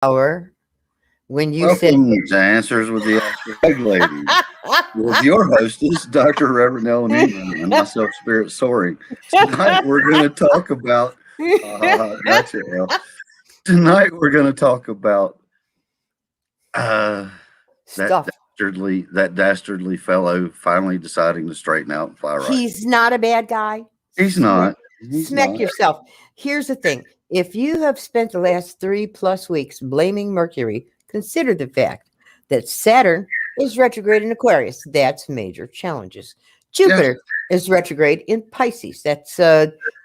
hour when you said, Welcome to Answers with the Astral Baglady, with your hostess, Dr. Reverend Ellen Ingram, and myself, Spirit Soaring. Tonight we're going to talk about, gotcha, El. Tonight we're going to talk about uh, that stuff. dastardly fellow finally deciding to straighten out and fly right. He's not a bad guy. He's Smack, not. He's smack not. yourself. Here's the thing. If you have spent the last 3+ weeks blaming Mercury, consider the fact that Saturn is retrograde in Aquarius. That's major challenges. Yes, Jupiter is retrograde in Pisces. That's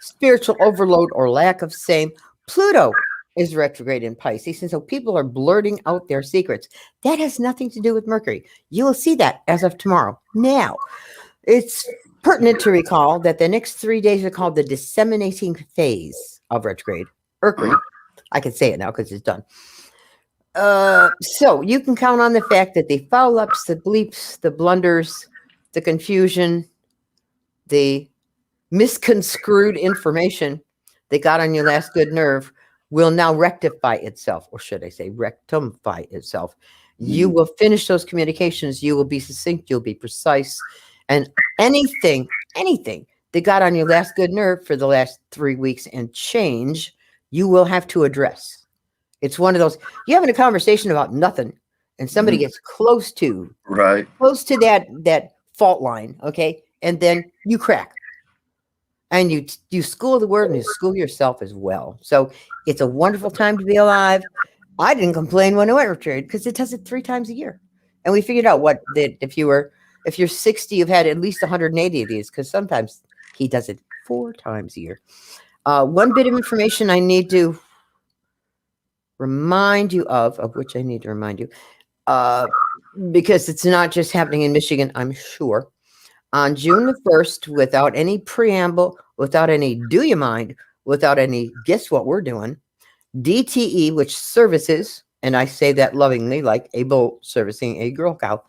spiritual overload or lack of same. Pluto is retrograde in Pisces. And so people are blurting out their secrets. That has nothing to do with Mercury. You will see that as of tomorrow. Now, it's pertinent to recall that the next 3 days are called the disseminating phase of retrograde. Mercury. I can say it now because it's done. So you can count on the fact that the foul ups, the bleeps, the blunders, the confusion, the misconstrued information that got on your last good nerve will now rectify itself, or should I say rectify itself. You will finish those communications. You will be succinct. You'll be precise. And anything that got on your last good nerve for the last 3 weeks and change, you will have to address. It's one of those, you're having a conversation about nothing and somebody gets close to right. that fault line, okay? And then you crack. And you school the word and you school yourself as well. So it's a wonderful time to be alive. I didn't complain when I went retrograde because it does it 3 times a year. And we figured out that if you're 60, you've had at least 180 of these, because sometimes he does it 4 times a year. One bit of information I need to remind you of which I need to remind you, because it's not just happening in Michigan, I'm sure. On June the 1st, without any preamble, without any do you mind, without any guess what we're doing, DTE, which services, and I say that lovingly, like a bull servicing a girl cow,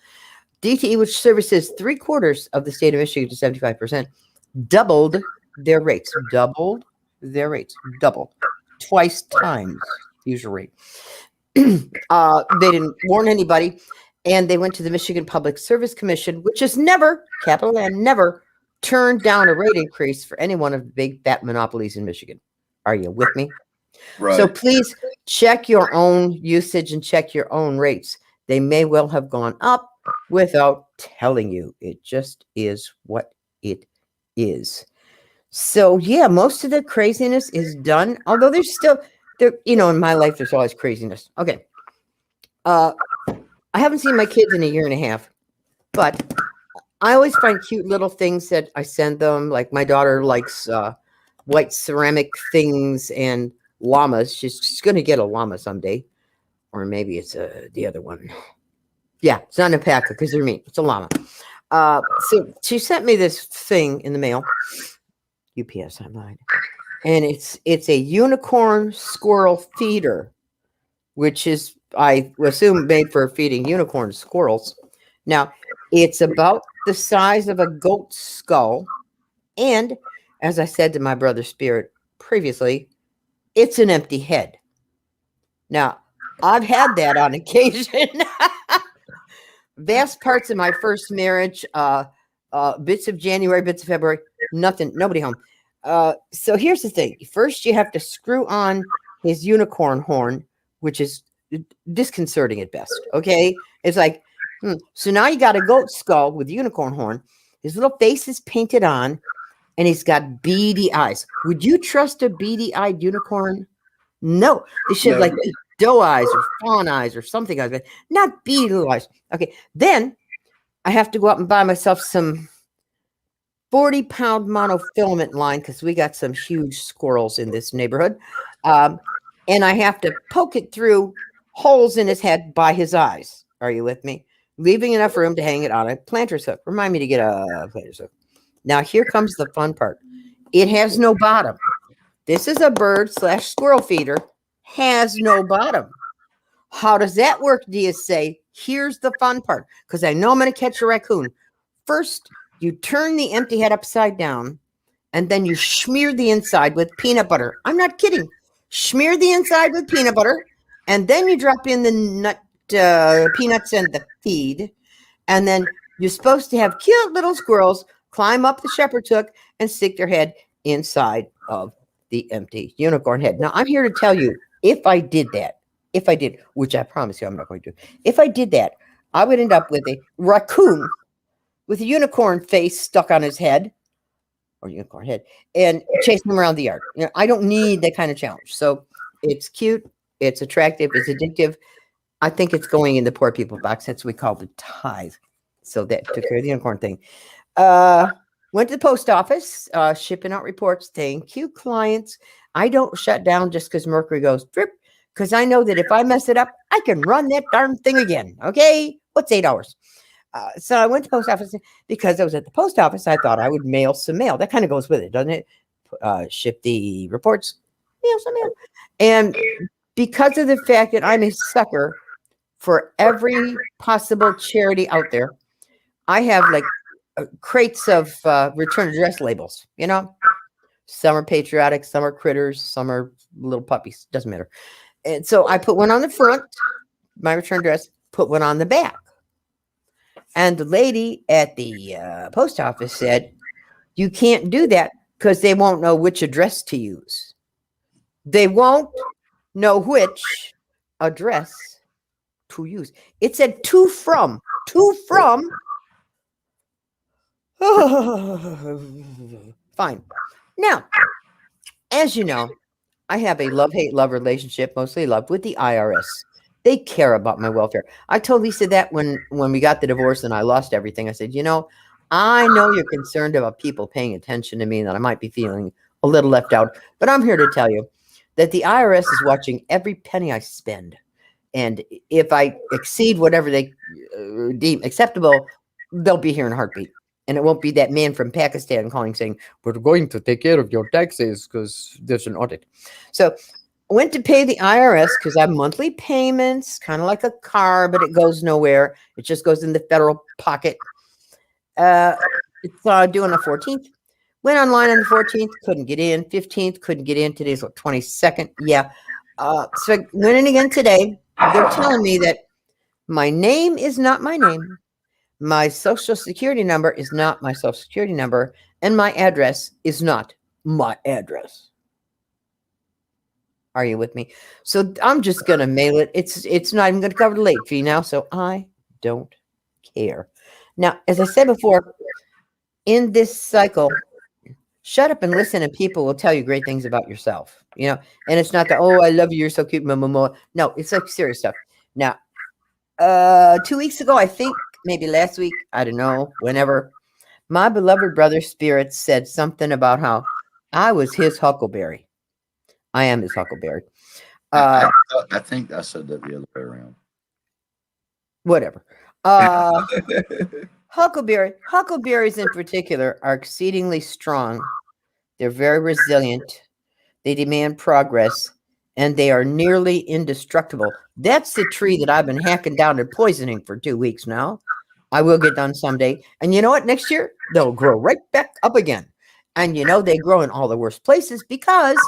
DTE, which services 3/4 of the state of Michigan to 75%, doubled their rates. Double. Twice times usual rate. They didn't warn anybody, and they went to the Michigan Public Service Commission, which has never, capital N, never turned down a rate increase for any one of the big fat monopolies in Michigan. Are you with me? Right. So please check your own usage and check your own rates. They may well have gone up without telling you. It just is what it is. So yeah, most of the craziness is done. Although there's still there, in my life, there's always craziness. Okay. I haven't seen my kids in a year and a half, but I always find cute little things that I send them. Like my daughter likes white ceramic things and llamas. She's going to get a llama someday, or maybe it's the other one. Yeah, it's not an alpaca because they're meat. It's a llama. So she sent me this thing in the mail. UPS, I'm lying. And it's a unicorn squirrel feeder, which is, I assume, made for feeding unicorn squirrels. Now, it's about the size of a goat skull. And as I said to my brother Spirit previously, it's an empty head. Now, I've had that on occasion. Vast parts of my first marriage, bits of January, bits of February, nothing, nobody home. So here's the thing. First, you have to screw on his unicorn horn, which is disconcerting at best. Okay. It's like, so now you got a goat skull with unicorn horn. His little face is painted on and he's got beady eyes. Would you trust a beady eyed unicorn? No, they should have like doe eyes or fawn eyes or something like that. Not beady little eyes. Okay. Then I have to go out and buy myself some 40-pound monofilament line because we got some huge squirrels in this neighborhood. And I have to poke it through holes in his head by his eyes. Are you with me? Leaving enough room to hang it on a planter's hook. Remind me to get a planter's hook. Now, here comes the fun part. It has no bottom. This is a bird/squirrel feeder. Has no bottom. How does that work, do you say? Here's the fun part, because I know I'm going to catch a raccoon. First, you turn the empty head upside down, and then you smear the inside with peanut butter. I'm not kidding. Smear the inside with peanut butter, And then you drop in the peanuts and the feed. And then you're supposed to have cute little squirrels climb up the shepherd's hook and stick their head inside of the empty unicorn head. Now, I'm here to tell you, if I did, which I promise you I'm not going to, if I did that, I would end up with a raccoon with a unicorn face stuck on his head, or unicorn head, and chasing him around the yard. I don't need that kind of challenge. So it's cute, it's attractive, it's addictive. I think it's going in the poor people box. That's what we call the tithe. So that took care of the unicorn thing. Went to the post office, shipping out reports. Thank you, clients. I don't shut down just because Mercury goes drip, because I know that if I mess it up, I can run that darn thing again. Okay? What's 8 hours? So I went to the post office because I was at the post office. I thought I would mail some mail. That kind of goes with it, doesn't it? Ship the reports, mail some mail. And because of the fact that I'm a sucker for every possible charity out there, I have like crates of return address labels, some are patriotic, some are critters, some are little puppies, doesn't matter. And so I put one on the front, my return address, put one on the back. And the lady at the post office said, you can't do that because they won't know which address to use. They won't know which address to use. It said to from. Fine. Now, as you know, I have a love-hate-love relationship, mostly love, with the IRS. They care about my welfare. I told Lisa that when we got the divorce and I lost everything. I said, I know you're concerned about people paying attention to me, and that I might be feeling a little left out, but I'm here to tell you that the IRS is watching every penny I spend. And if I exceed whatever they deem acceptable, they'll be here in a heartbeat. And it won't be that man from Pakistan calling saying, we're going to take care of your taxes because there's an audit. So I went to pay the IRS because I have monthly payments, kind of like a car, but it goes nowhere. It just goes in the federal pocket. It's due on the 14th. Went online on the 14th, couldn't get in. 15th, couldn't get in. Today's what, 22nd? Yeah. So I went in again today. They're telling me that my name is not my name. My social security number is not my social security number. And my address is not my address. Are you with me? So I'm just going to mail it. It's not even going to cover the late fee now. So I don't care. Now, as I said before, in this cycle, shut up and listen, and people will tell you great things about yourself, and it's not the, oh, I love you, you're so cute. No, it's like serious stuff. Now, 2 weeks ago, I think, maybe last week, I don't know, whenever, my beloved brother Spirit said something about how I was his huckleberry. I am his huckleberry. I think I said that the other way around. Whatever. Huckleberries in particular are exceedingly strong. They're very resilient. They demand progress, and they are nearly indestructible. That's the tree that I've been hacking down and poisoning for 2 weeks now. I will get done someday. And you know what? Next year, they'll grow right back up again. And they grow in all the worst places because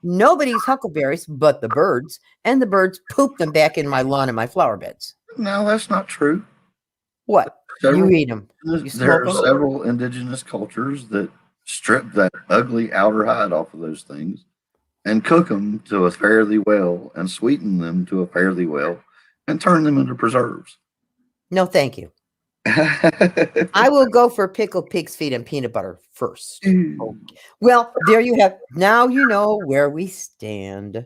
nobody's huckleberries but the birds, and the birds poop them back in my lawn and my flower beds. No, that's not true. What? You eat them. There are several indigenous cultures that strip that ugly outer hide off of those things and cook them to a fairly well and sweeten them to a fairly well and turn them into preserves. No, thank you. I will go for pickled pig's feet and peanut butter first. Okay. Well, there you have. Now you know where we stand.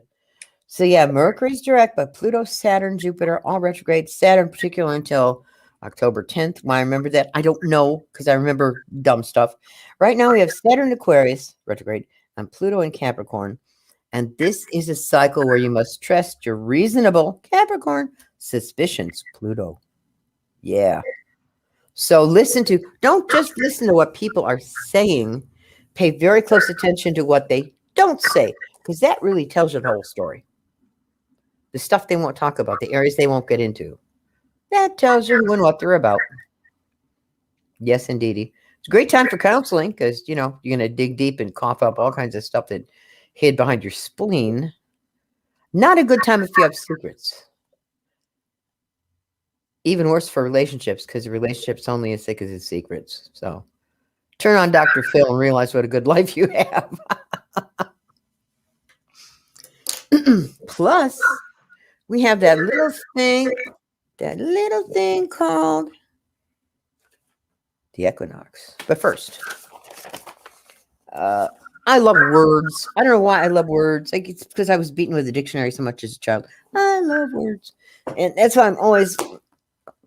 So yeah, Mercury's direct, but Pluto, Saturn, Jupiter, all retrograde. Saturn in particular until October 10th. Why I remember that? I don't know, because I remember dumb stuff. Right now we have Saturn Aquarius, retrograde, and Pluto in Capricorn. And this is a cycle where you must trust your reasonable Capricorn suspicions, Pluto. Yeah. So don't just listen to what people are saying. Pay very close attention to what they don't say, because that really tells you the whole story. The stuff they won't talk about, the areas they won't get into. That tells you who and what they're about. Yes, indeedy. It's a great time for counseling because, you're going to dig deep and cough up all kinds of stuff that hid behind your spleen. Not a good time if you have secrets. Even worse for relationships, because a relationship's only as thick as its secrets. So turn on Dr. Phil and realize what a good life you have. Plus, we have that little thing called the equinox. But first, I love words. I don't know why I love words. Like it's because I was beaten with a dictionary so much as a child. I love words. And that's why I'm always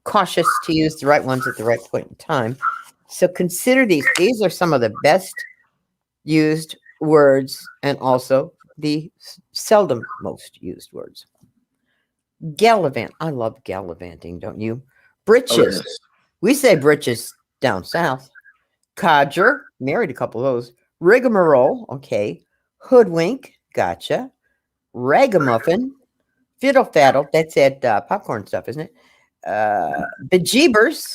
cautious to use the right ones at the right point in time. So consider these. These are some of the best used words and also the seldom most used words. Gallivant. I love gallivanting, don't you? Britches. yes. We say britches down south. Codger. Married a couple of those. Rigmarole. Okay. Hoodwink. Gotcha. Ragamuffin. Fiddle faddle. That's that popcorn stuff, isn't it? Bejeebers.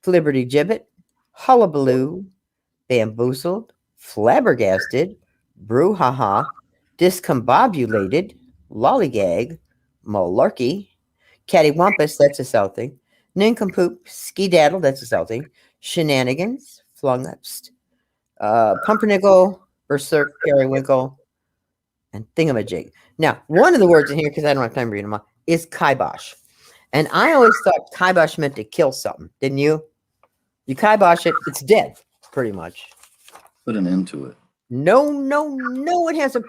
Flibberty gibbet. Hullabaloo. Bamboozled. Flabbergasted. Brouhaha. Discombobulated. Lollygag. Malarkey. Cattywampus, that's a South thing. Nincompoop, skedaddle, that's a South thing. Shenanigans, flungupst. Pumpernickel, berserk, periwinkle, and thingamajig. Now, one of the words in here, because I don't have time to read them all, is kibosh. And I always thought kibosh meant to kill something, didn't you? You kibosh it, it's dead, pretty much. Put an end to it. No, it has a...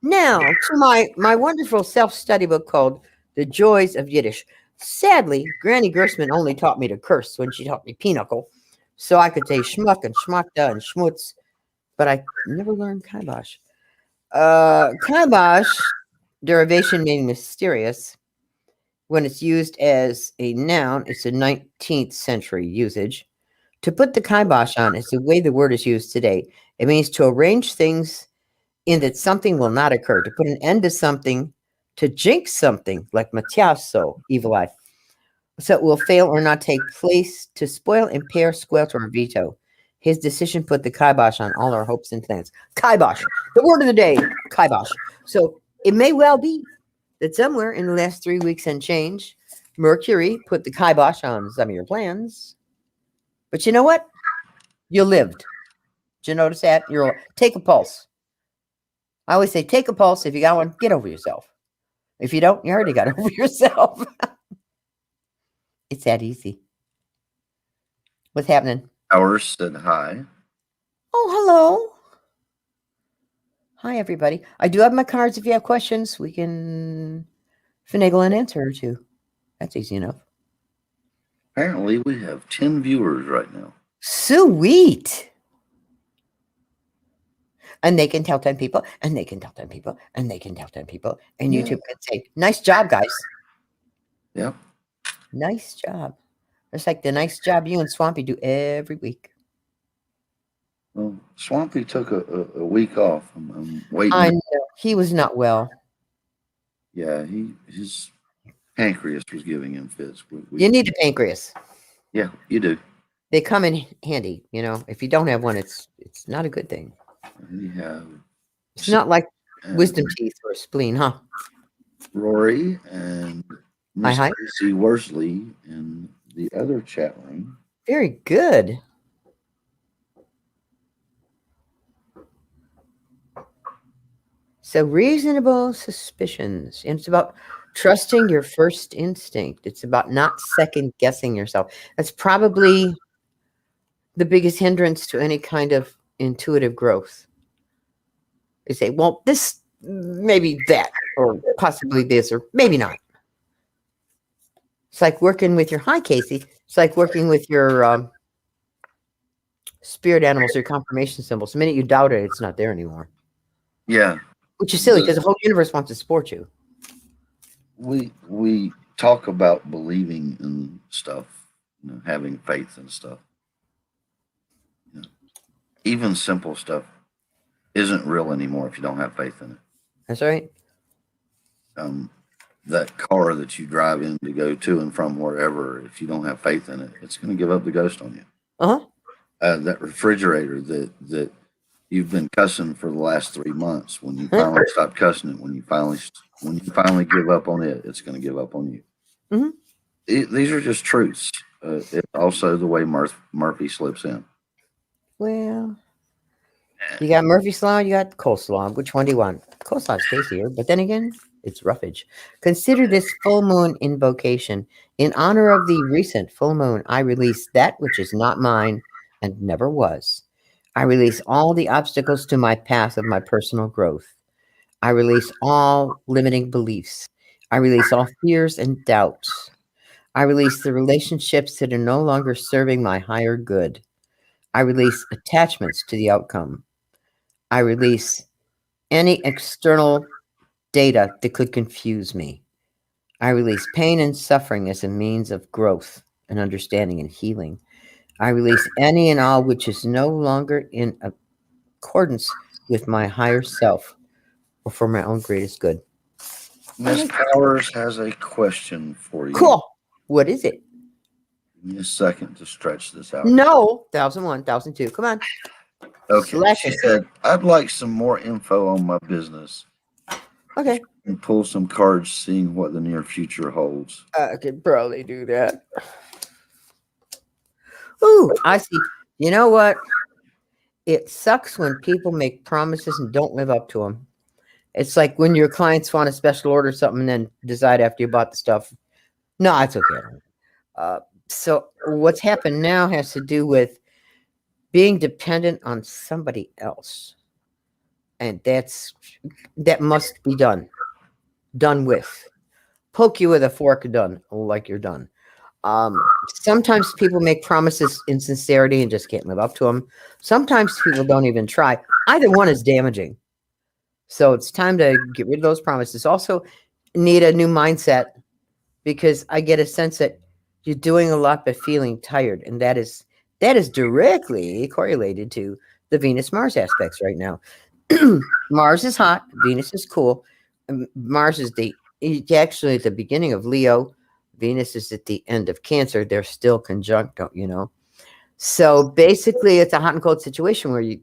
Now, to my wonderful self-study book called The Joys of Yiddish. Sadly, Granny Gersman only taught me to curse when she taught me pinochle, so I could say schmuck and schmuckta and schmutz, but I never learned kibosh. Kibosh, derivation meaning mysterious, when it's used as a noun, it's a 19th century usage. To put the kibosh on is the way the word is used today. It means to arrange things in that something will not occur, to put an end to something, to jinx something, like Matiaso, evil eye, so it will fail or not take place, to spoil, impair, squelch, or veto. His decision put the kibosh on all our hopes and plans. Kibosh, the word of the day, kibosh. So it may well be that somewhere in the last 3 weeks and change, Mercury put the kibosh on some of your plans. But you know what? You lived. Did you notice that? Take a pulse. I always say, take a pulse. If you got one, get over yourself. If you don't, you already got over yourself. It's that easy. What's happening? Ours said hi. Oh, hello. Hi, everybody. I do have my cards. If you have questions, we can finagle an answer or two. That's easy enough. Apparently, we have 10 viewers right now. Sweet. And they can tell 10 people, and they can tell 10 people, and they can tell 10 people. And Yeah. YouTube can say, nice job, guys. Yep. Nice job. It's like the nice job you and Swampy do every week. Well, Swampy took a week off. I'm waiting. I know. He was not well. Yeah, his pancreas was giving him fits. You need a pancreas. Yeah, you do. They come in handy, you know. If you don't have one, it's not a good thing. We have. It's not like wisdom teeth or a spleen, huh? Rory and Miss Hi. Tracy Worsley in the other chat room. Very good. So reasonable suspicions. And it's about trusting your first instinct. It's about not second guessing yourself. That's probably the biggest hindrance to any kind of intuitive growth. They say, well, this, maybe that, or possibly this, or maybe not. It's like working with your, hi, Casey. It's like working with your spirit animals, your confirmation symbols. The minute you doubt it, it's not there anymore. Yeah. Which is silly because the whole universe wants to support you. We talk about believing in stuff, having faith in stuff. Even simple stuff isn't real anymore if you don't have faith in it. That's right. That car that you drive in to go to and from wherever, if you don't have faith in it, it's going to give up the ghost on you. Uh-huh. That refrigerator that you've been cussing for the last 3 months. When you finally stop cussing it, when you finally give up on it, it's going to give up on you. Mhm. These are just truths. It's also the way Murphy slips in. Well, you got Murphy's Law, you got coleslaw. Which one do you want? Coleslaw's tastier, but then again, it's roughage. Consider this full moon invocation. In honor of the recent full moon, I release that which is not mine and never was. I release all the obstacles to my path of my personal growth. I release all limiting beliefs. I release all fears and doubts. I release the relationships that are no longer serving my higher good. I release attachments to the outcome. I release any external data that could confuse me. I release pain and suffering as a means of growth and understanding and healing. I release any and all which is no longer in accordance with my higher self or for my own greatest good. Miss Powers has a question for you. Cool. What is it? Give me a second to stretch this out. No. 1001, 1002. Come on. Okay. Slash She it. said, I'd like some more info on my business Okay. and pull some cards, seeing what the near future holds. I could probably do that. Ooh, I see. You know what? It sucks when people make promises and don't live up to them. It's like when your clients want a special order something and then decide after you bought the stuff, no, it's okay. So what's happened now has to do with being dependent on somebody else. And that must be done with. Poke you with a fork, done, like you're done. Sometimes people make promises in sincerity and just can't live up to them. Sometimes people don't even try. Either one is damaging. So it's time to get rid of those promises. Also, need a new mindset, because I get a sense that you're doing a lot but feeling tired, and that is directly correlated to the Venus-Mars aspects right now. Mars is hot, Venus is cool. Mars is actually at the beginning of Leo. Venus is at the end of Cancer. They're still conjunct, don't you know? So basically, it's a hot and cold situation where you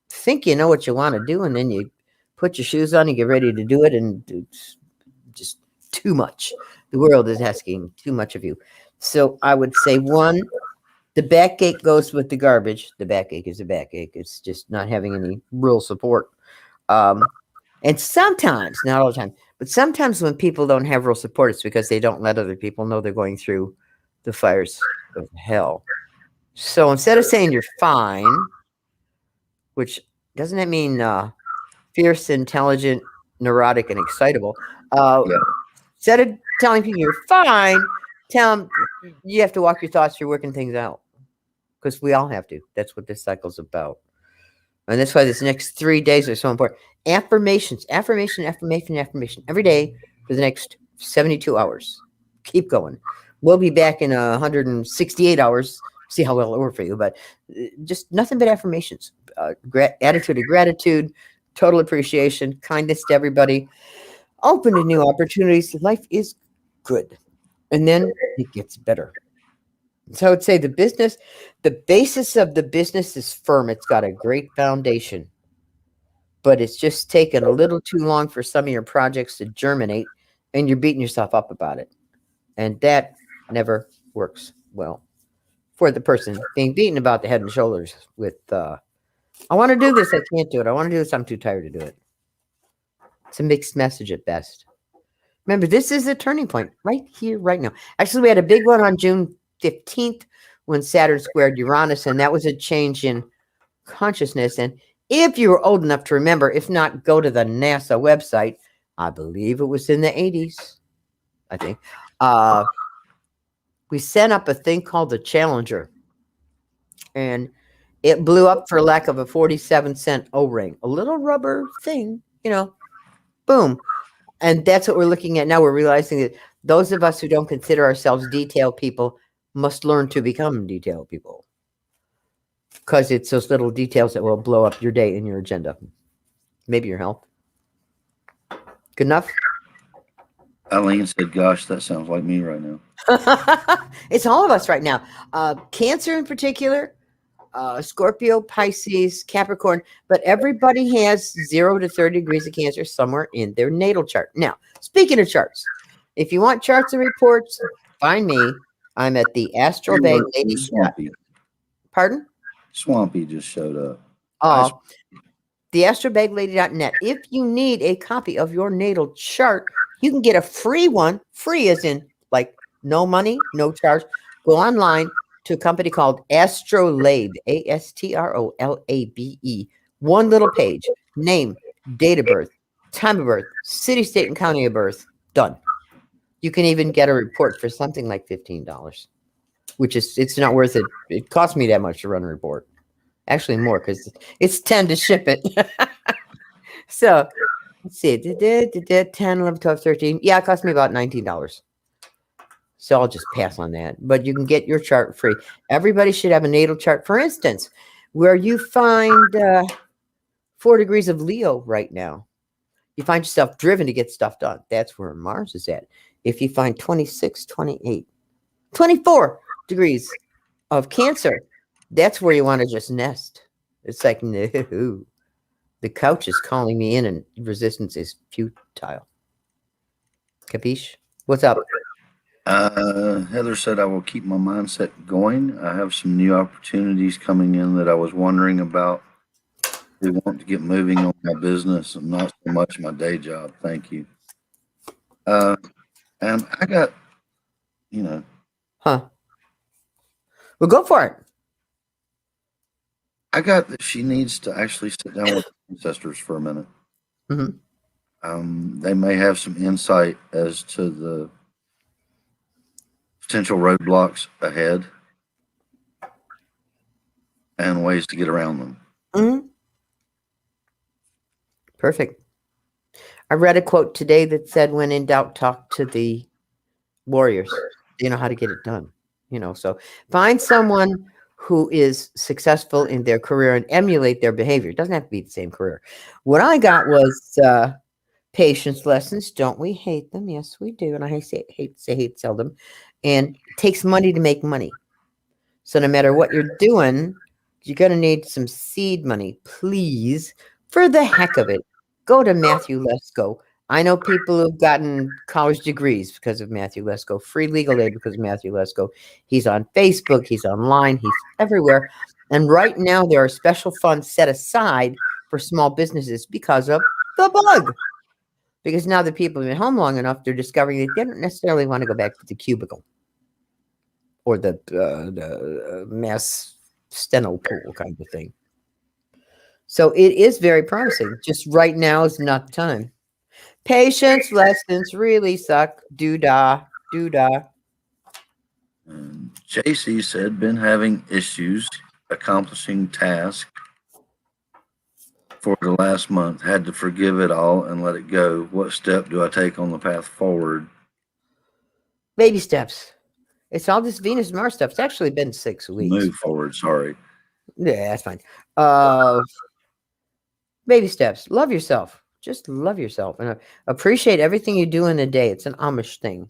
think you know what you want to do, and then you put your shoes on and get ready to do it, and it's just too much. The world is asking too much of you. So I would say, one, the backache goes with the garbage. The backache is a backache. It's just not having any real support. And sometimes, not all the time, but sometimes when people don't have real support, it's because they don't let other people know they're going through the fires of hell. So instead of saying you're fine, which doesn't that mean fierce, intelligent, neurotic, and excitable? Instead of telling people you're fine, tell them you have to walk your thoughts through working things out, because we all have to. That's what this cycle's about. And that's why this next 3 days are so important. Affirmations, affirmation, affirmation, affirmation every day for the next 72 hours. Keep going. We'll be back in 168 hours. See how well it worked for you, but just nothing but affirmations. Attitude of gratitude, total appreciation, kindness to everybody, open to new opportunities. Life is good. And then it gets better. So I would say the basis of the business is firm. It's got a great foundation, but it's just taken a little too long for some of your projects to germinate, and you're beating yourself up about it. And that never works well for the person being beaten about the head and shoulders with, I want to do this, I can't do it. I want to do this, I'm too tired to do it. It's a mixed message at best. Remember, this is a turning point right here, right now. Actually, we had a big one on June 15th when Saturn squared Uranus, and that was a change in consciousness. And if you were old enough to remember, if not, go to the NASA website. I believe it was in the 80s, I think. We sent up a thing called the Challenger, and it blew up for lack of a 47-cent O-ring, a little rubber thing, boom. And that's what we're looking at now. We're realizing that those of us who don't consider ourselves detail people must learn to become detail people, because it's those little details that will blow up your day and your agenda, maybe your health. Good enough? Eileen said, gosh, that sounds like me right now. It's all of us right now. Cancer in particular, Scorpio, Pisces, Capricorn, but everybody has 0 to 30 degrees of Cancer somewhere in their natal chart. Now, speaking of charts, if you want charts and reports, find me. I'm at the Astral Baglady. Swampy. Pardon? Swampy just showed up. Oh, the astralbaglady.net. If you need a copy of your natal chart, you can get a free one. Free as in like no money, no charge. Go online to a company called Astrolabe, Astrolabe. One little page, name, date of birth, time of birth, city, state, and county of birth. Done. You can even get a report for something like $15, which is, it's not worth it. It cost me that much to run a report. Actually more, because it's 10 to ship it. So let's see, 10, 11, 12, 13. Yeah, it cost me about $19. So I'll just pass on that. But you can get your chart free. Everybody should have a natal chart. For instance, where you find 4 degrees of Leo right now, you find yourself driven to get stuff done. That's where Mars is at. If you find 26, 28, 24 degrees of Cancer, that's where you want to just nest. It's like, no, the couch is calling me in and resistance is futile. Capiche? What's up? Heather said, I will keep my mindset going. I have some new opportunities coming in that I was wondering about. We want to get moving on my business and not so much my day job. Thank you. And I got, Huh. Well, go for it. I got that she needs to actually sit down with ancestors for a minute. Mm-hmm. They may have some insight as to the potential roadblocks ahead and ways to get around them. Mm-hmm. Perfect. I read a quote today that said, when in doubt, talk to the warriors. You know how to get it done. So find someone who is successful in their career and emulate their behavior. It doesn't have to be the same career. What I got was patience lessons. Don't we hate them? Yes, we do. And I hate seldom. And it takes money to make money. So no matter what you're doing, you're going to need some seed money. Please, for the heck of it, go to Matthew Lesko. I know people who've gotten college degrees because of Matthew Lesko, free legal aid because of Matthew Lesko. He's on Facebook, he's online, he's everywhere. And right now there are special funds set aside for small businesses because of the bug. Because now that people have been home long enough, they're discovering they don't necessarily want to go back to the cubicle or the mass steno pool kind of thing. So it is very promising. Just right now is not the time. Patience lessons really suck. Doo-dah. JC said, been having issues accomplishing tasks for the last month. Had to forgive it all and let it go. What step do I take on the path forward? Baby steps. It's all this Venus Mars stuff. It's actually been 6 weeks. Move forward. Sorry. Yeah, that's fine. Baby steps. Love yourself. Just love yourself and appreciate everything you do in a day. It's an Amish thing.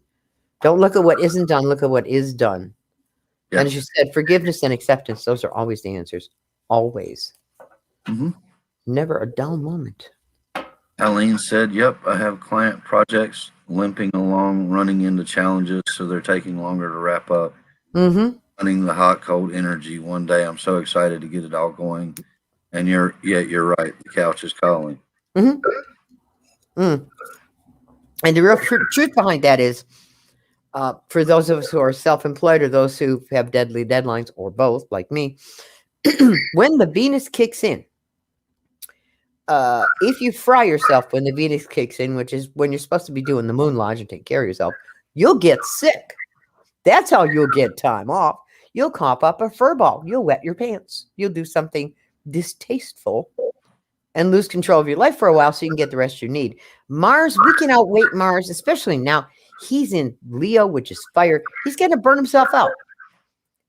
Don't look at what isn't done. Look at what is done. Yep. And as you said, forgiveness and acceptance. Those are always the answers. Always. Mm-hmm. Never a dull moment. Eileen said, yep, I have client projects limping along, running into challenges, so they're taking longer to wrap up. Mm-hmm. Running the hot, cold energy. One day I'm so excited to get it all going. And you're right. The couch is calling. Mm-hmm. Mm. And the real truth behind that is, for those of us who are self-employed or those who have deadly deadlines or both, like me, when the Venus kicks in, if you fry yourself when the Venus kicks in, which is when you're supposed to be doing the moon lodge and take care of yourself, you'll get sick. That's how you'll get time off. You'll cough up a fur ball. You'll wet your pants. You'll do something distasteful and lose control of your life for a while so you can get the rest you need. Mars, we can outwait Mars, especially now. He's in Leo, which is fire. He's going to burn himself out.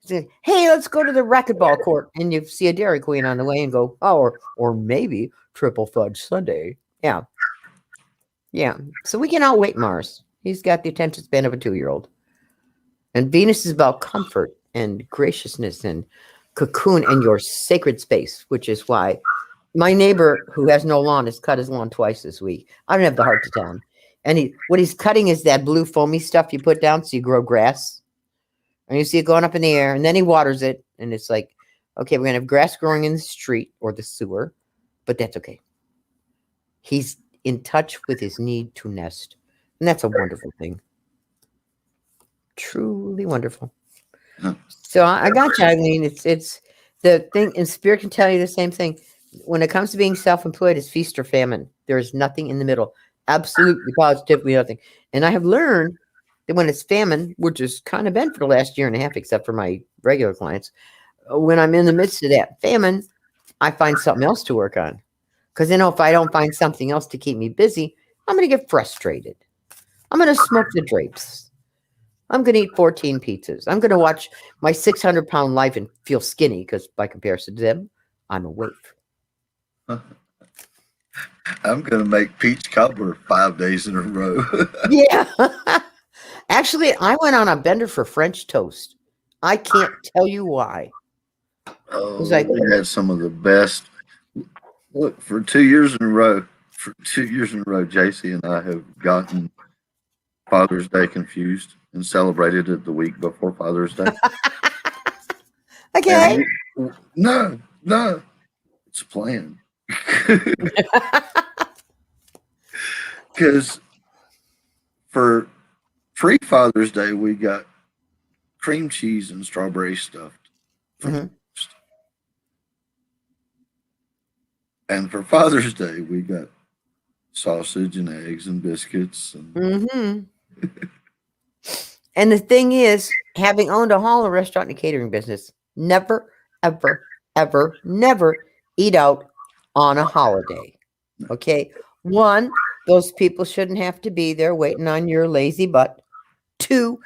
Saying, hey, let's go to the racquetball court. And you see a Dairy Queen on the way and go, oh, or maybe triple fudge sundae. Yeah. So we can outwait Mars. He's got the attention span of a 2-year-old. And Venus is about comfort and graciousness and cocoon in your sacred space, which is why my neighbor who has no lawn has cut his lawn twice this week. I don't have the heart to tell him. And what he's cutting is that blue foamy stuff you put down so you grow grass. And you see it going up in the air, and then he waters it, and it's like, okay, we're going to have grass growing in the street or the sewer, but that's okay. He's in touch with his need to nest, and that's a wonderful thing. Truly wonderful. So I got you. I mean, it's the thing, and Spirit can tell you the same thing. When it comes to being self-employed, it's feast or famine. There is nothing in the middle. Absolutely, positively nothing. And I have learned that when it's famine, which has kind of been for the last year and a half, except for my regular clients, when I'm in the midst of that famine, I find something else to work on. Because if I don't find something else to keep me busy, I'm going to get frustrated. I'm going to smoke the drapes. I'm going to eat 14 pizzas. I'm going to watch my 600-pound life and feel skinny because by comparison to them, I'm a waif. I'm going to make peach cobbler 5 days in a row. Yeah. Actually, I went on a bender for French toast. I can't tell you why. Oh, we had some of the best. Look, for 2 years in a row, JC and I have gotten Father's Day confused and celebrated it the week before Father's Day. Okay. No, it's a plan. Because for pre-Father's Day, we got cream cheese and strawberry stuffed. And for Father's Day, we got sausage and eggs and biscuits. And, and the thing is, having owned a hall, a restaurant, and a catering business, never, ever, ever, never eat out on a holiday. Okay? 1, those people shouldn't have to be there waiting on your lazy butt. 2,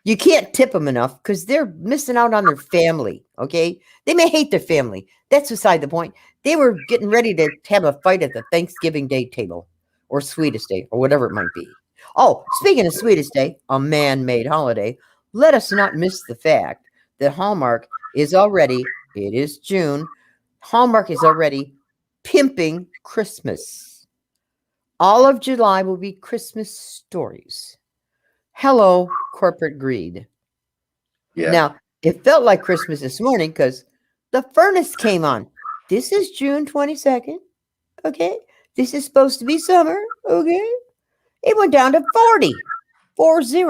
you can't tip them enough because they're missing out on their family. Okay? They may hate their family. That's beside the point. They were getting ready to have a fight at the Thanksgiving Day table or Sweetest Day or whatever it might be. Oh, speaking of Sweetest Day, a man-made holiday, let us not miss the fact that Hallmark is already, it is June, Hallmark is already pimping Christmas. All of July will be Christmas stories. Hello, corporate greed. Yeah. Now, it felt like Christmas this morning because the furnace came on. This is June 22nd. Okay. This is supposed to be summer. Okay. It went down to 40. 40.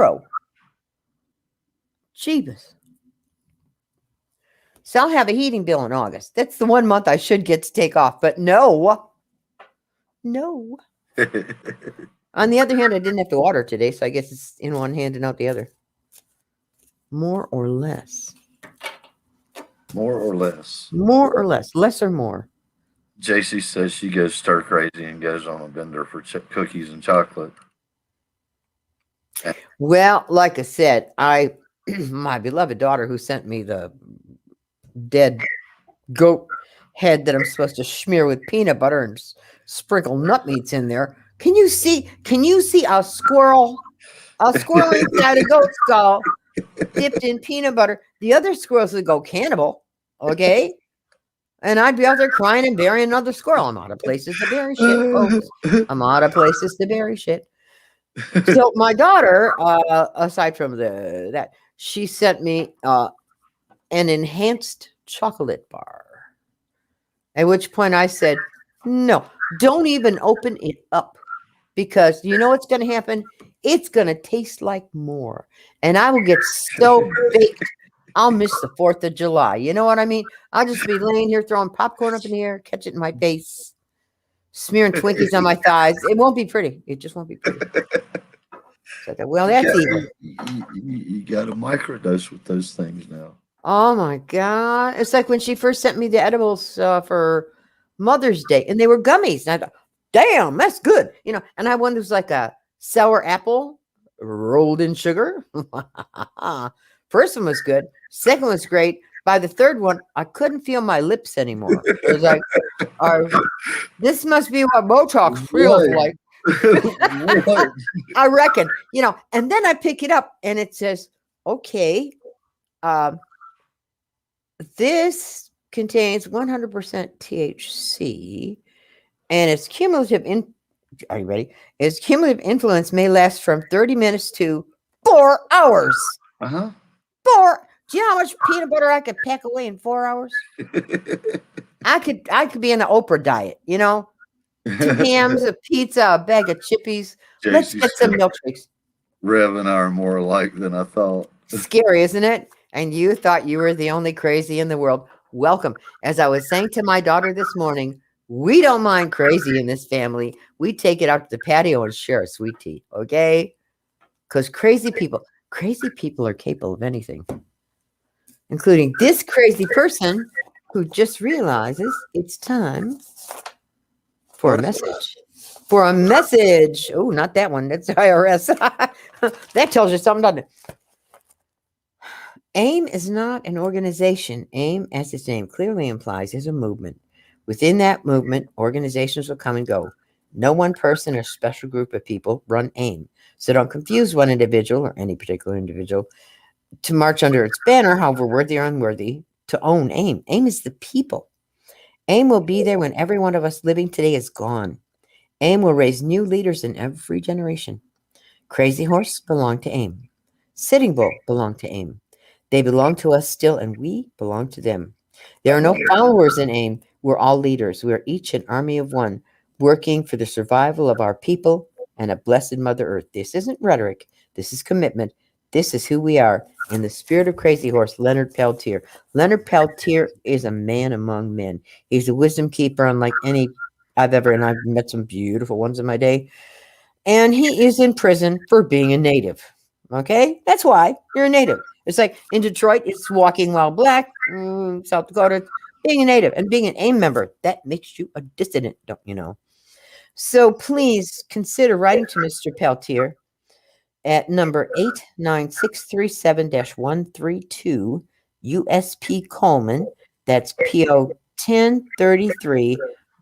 Jeebus. So I'll have a heating bill in August. That's the 1 month I should get to take off. But no. On the other hand, I didn't have to water today, so I guess it's in one hand and out the other. More or less. More or less. More or less. Less or more. JC says she goes stir crazy and goes on a bender for cookies and chocolate. Well, like I said, my beloved daughter who sent me the dead goat head that I'm supposed to smear with peanut butter and sprinkle nut meats in there. Can you see a squirrel inside a goat skull dipped in peanut butter? The other squirrels would go cannibal, okay? And I'd be out there crying and burying another squirrel. I'm out of places to bury shit, folks. I'm out of places to bury shit. So my daughter, aside from that, she sent me an enhanced chocolate bar. At which point I said, no, don't even open it up. Because you know what's going to happen? It's going to taste like more. And I will get so baked, I'll miss the 4th of July. You know what I mean? I'll just be laying here throwing popcorn up in the air, catch it in my face, smearing Twinkies on my thighs. It won't be pretty. It just won't be pretty. So well, that's evil. You got to microdose with those things now. Oh, my God. It's like when she first sent me the edibles for Mother's Day, and they were gummies. And I thought, damn, that's good. You know, and I had one that was like a sour apple rolled in sugar. First one was good. Second one was great. By the third one, I couldn't feel my lips anymore. It was like, this must be what Botox feels like. I reckon, you know, and then I pick it up and it says, okay, This contains 100% THC, and its cumulative are you ready? Its cumulative influence may last from 30 minutes to 4 hours. Uh-huh. Do you know how much peanut butter I could pack away in 4 hours? I could be in the Oprah diet, 2 hams, a pizza, a bag of chippies. Let's JC get some said, milkshakes. Rev and I are more alike than I thought. Scary, isn't it? And you thought you were the only crazy in the world. Welcome. As I was saying to my daughter this morning, we don't mind crazy in this family. We take it out to the patio and share a sweet tea, okay? Because crazy people are capable of anything, including this crazy person who just realizes it's time for a message. For a message. Oh, not that one. That's IRS. That tells you something, doesn't it? AIM is not an organization. AIM, as its name clearly implies, is a movement. Within that movement, organizations will come and go. No one person or special group of people run AIM. So don't confuse one individual or any particular individual to march under its banner, however worthy or unworthy, to own AIM. AIM is the people. AIM will be there when every one of us living today is gone. AIM will raise new leaders in every generation. Crazy Horse belong to AIM. Sitting Bull belong to AIM. They belong to us still, and we belong to them. There are no followers in AIM. We're all leaders. We are each an army of one, working for the survival of our people and a blessed Mother Earth. This isn't rhetoric. This is commitment. This is who we are. In the spirit of Crazy Horse, Leonard Peltier. Leonard Peltier is a man among men. He's a wisdom keeper, unlike any I've ever, and I've met some beautiful ones in my day. And he is in prison for being a native. Okay? That's why you're a native. It's like in Detroit, it's walking while black. South Dakota, being a native and being an AIM member. That makes you a dissident, don't you know? So please consider writing to Mr. Peltier at number 89637-132 USP Coleman. That's PO 1033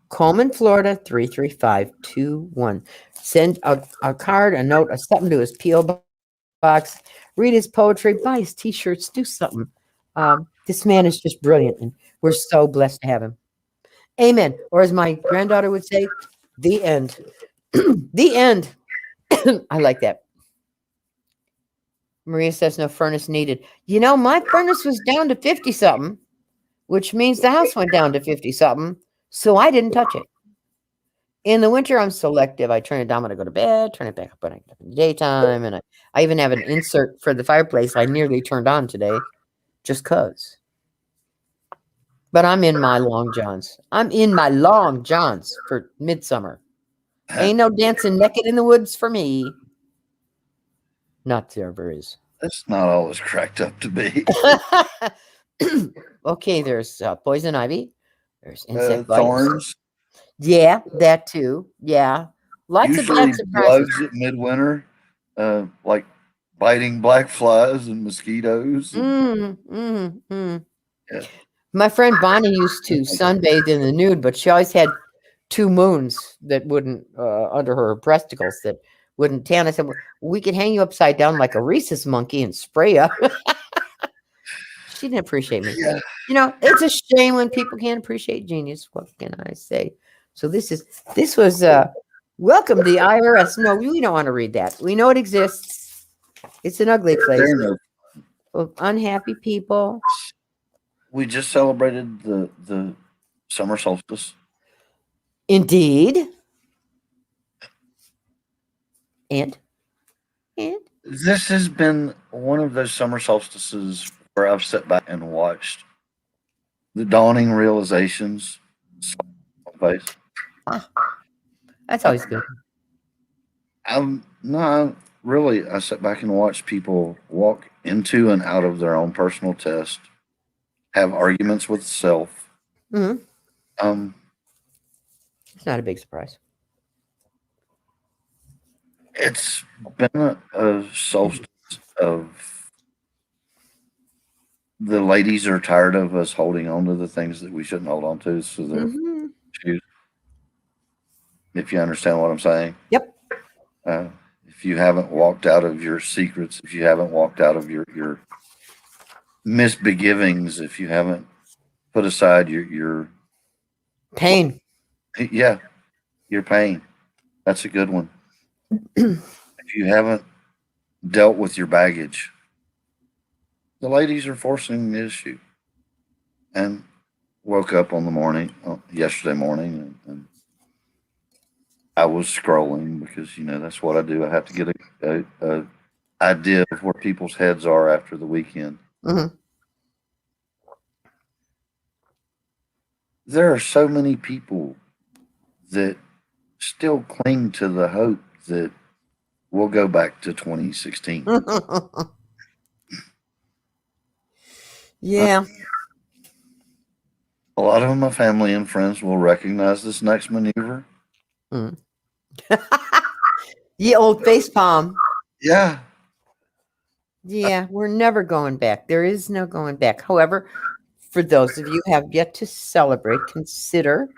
Coleman, Florida 33521. Send a card, a note, or something to his P.O. box. Read his poetry, buy his T-shirts, do something. This man is just brilliant, and we're so blessed to have him. Amen. Or as my granddaughter would say, the end. The end. I like that. Maria says no furnace needed. My furnace was down to 50 something, which means the house went down to 50 something. So I didn't touch it. In the winter, I'm selective. I turn it down when I go to bed, turn it back up when I get up in the daytime. And I even have an insert for the fireplace I nearly turned on today just because. But I'm in my long johns. I'm in my long johns for midsummer. Ain't no dancing naked in the woods for me. Not there ever is. That's not all it's cracked up to be. Okay, there's poison ivy. There's insect bites. Thorns. Yeah, that too. Yeah. Lots of bad surprises. Bugs at midwinter, like biting black flies and mosquitoes. Yeah. My friend Bonnie used to sunbathe in the nude, but she always had 2 moons that wouldn't, under her breasticles, that wouldn't tan. I said, well, we could hang you upside down like a rhesus monkey and spray you. She didn't appreciate me. Yeah. It's a shame when people can't appreciate genius. What can I say? So this was welcome to the IRS. No, we don't want to read that. We know it exists. It's an ugly place. Of unhappy people. We just celebrated the summer solstice. Indeed. And this has been one of those summer solstices where I've sat back and watched the dawning realizations. That's always good. Really, I sat back and watched people walk into and out of their own personal test, have arguments with self. Mm-hmm. It's not a big surprise. It's been a solstice of the ladies are tired of us holding on to the things that we shouldn't hold on to. So they're if you understand what I'm saying. Yep. If you haven't walked out of your secrets, if you haven't walked out of your misgivings if you haven't put aside your Pain. yeah, your pain. That's a good one. If you haven't dealt with your baggage, the ladies are forcing the issue. And woke up on the morning, yesterday morning, and I was scrolling because that's what I do. I have to get a idea of where people's heads are after the weekend. Mm-hmm. There are so many people that still cling to the hope that we'll go back to 2016. Yeah. A lot of my family and friends will recognize this next maneuver. Mm. The old face palm. Yeah. Yeah, we're never going back. There is no going back. However, for those of you who have yet to celebrate, consider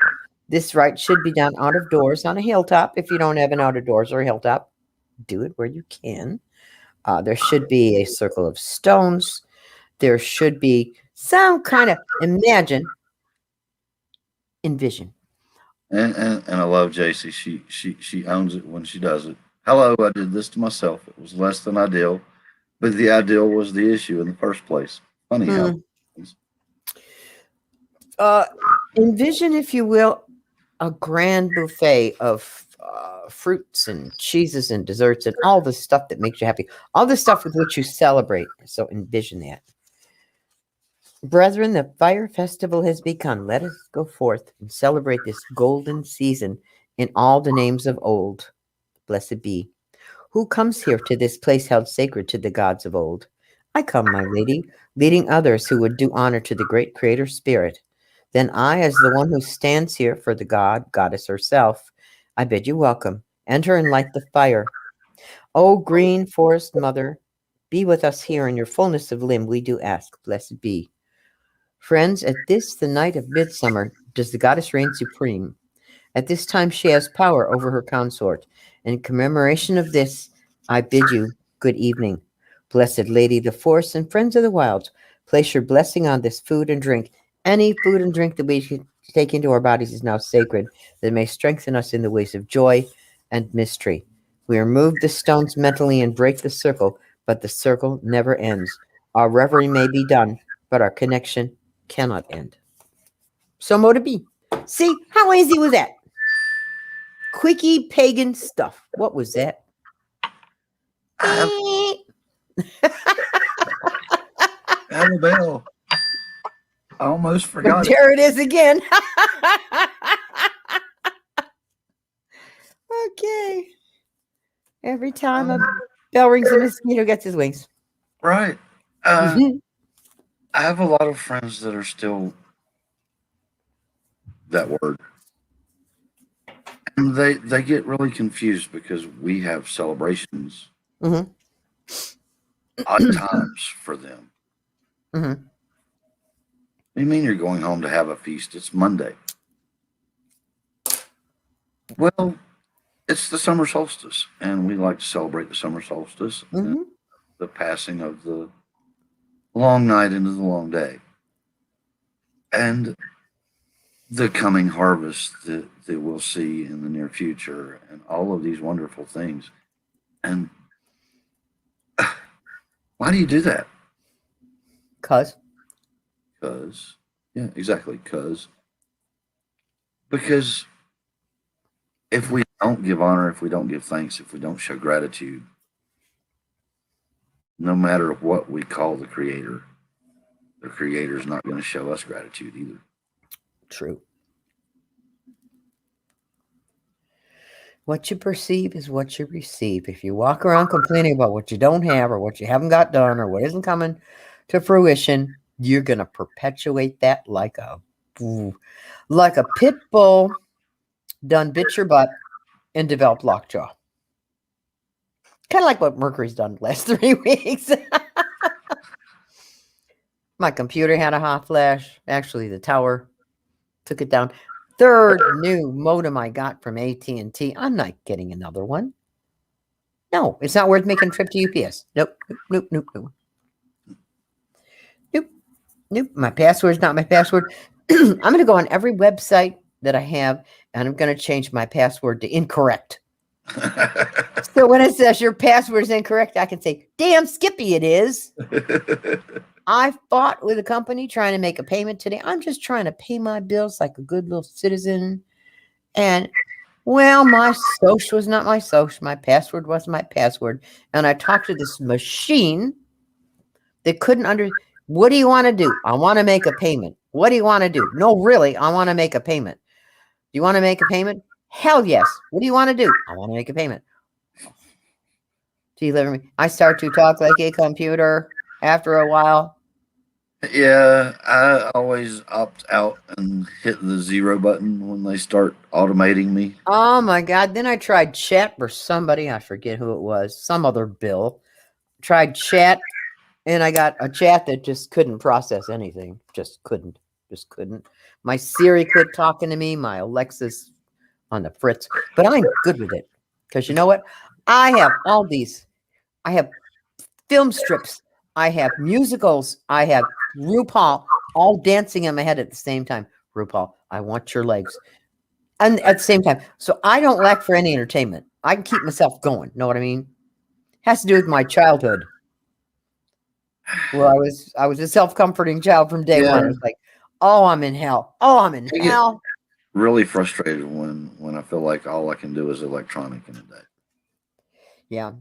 this rite should be done out of doors on a hilltop. If you don't have an out of doors or a hilltop, do it where you can. There should be a circle of stones. There should be some kind of envision. And I love JC. She owns it when she does it. Hello, I did this to myself. It was less than ideal, but the ideal was the issue in the first place. Funny how. Envision, if you will, a grand buffet of fruits and cheeses and desserts and all the stuff that makes you happy, all the stuff with which you celebrate. So envision that. Brethren, the fire festival has begun. Let us go forth and celebrate this golden season in all the names of old. Blessed be. Who comes here to this place held sacred to the gods of old? I come, my lady, leading others who would do honor to the great creator spirit. Then I, as the one who stands here for the god, goddess herself, I bid you welcome. Enter and light the fire. O green forest mother, be with us here in your fullness of limb, we do ask. Blessed be. Friends, at this, the night of midsummer, does the goddess reign supreme. At this time she has power over her consort. In commemoration of this, I bid you good evening. Blessed Lady, the forest and friends of the wilds, place your blessing on this food and drink. Any food and drink that we take into our bodies is now sacred, that it may strengthen us in the ways of joy and mystery. We remove the stones mentally and break the circle, but the circle never ends. Our reverie may be done, but our connection cannot end. So mote it be. See, how easy was that? Quickie pagan stuff. What was that? I have a bell. I almost forgot. There it is again. Okay. Every time a bell rings, a mosquito gets his wings. Right. I have a lot of friends that are still that word. And they get really confused because we have celebrations Mm-hmm. odd times for them. Mm-hmm. What do you mean you're going home to have a feast? It's Monday. Well, it's the summer solstice, and we like to celebrate the summer solstice and the passing of the long night into the long day. And the coming harvest that we'll see in the near future and all of these wonderful things. And why do you do that? Because, yeah, exactly. Because if we don't give honor, if we don't give thanks, if we don't show gratitude, no matter what we call the creator is not going to show us gratitude either. True. What you perceive is what you receive. If you walk around complaining about what you don't have or what you haven't got done or what isn't coming to fruition, you're going to perpetuate that like a pit bull done bit your butt and developed lockjaw. Kind of like what Mercury's done the last 3 weeks. My computer had a hot flash. Actually, the tower took it down. Third new modem I got from AT&T. I'm not getting another one. No, it's not worth making a trip to UPS. Nope. Nope, my password is not my password. I'm going to go on every website that I have, and I'm going to change my password to incorrect. So when it says your password is incorrect, I can say, damn Skippy, it is. I fought with a company trying to make a payment today. I'm just trying to pay my bills like a good little citizen. And, well, my social was not my social. My password wasn't my password. And I talked to this machine that couldn't what do you want to do? I want to make a payment. What do you want to do? No, really, I want to make a payment. Do you want to make a payment? Hell yes. What do you want to do? I want to make a payment. Deliver me. I start to talk like a computer after a while. Yeah, I always opt out and hit the 0 button when they start automating me. Oh my God. Then I tried chat for somebody. I forget who it was. Some other bill. Tried chat, and I got a chat that just couldn't process anything. Just couldn't. My Siri quit talking to me. My Alexa's on the fritz. But I'm good with it. Because you know what? I have all these. I have film strips. I have musicals. I have RuPaul all dancing in my head at the same time. RuPaul, I want your legs. And at the same time. So I don't lack for any entertainment. I can keep myself going. Know what I mean? Has to do with my childhood. Where I was a self-comforting child from day one. Yeah, It was like, oh, I'm in hell. Oh, I'm in I get hell. really frustrated when I feel like all I can do is electronic in a day. Yeah.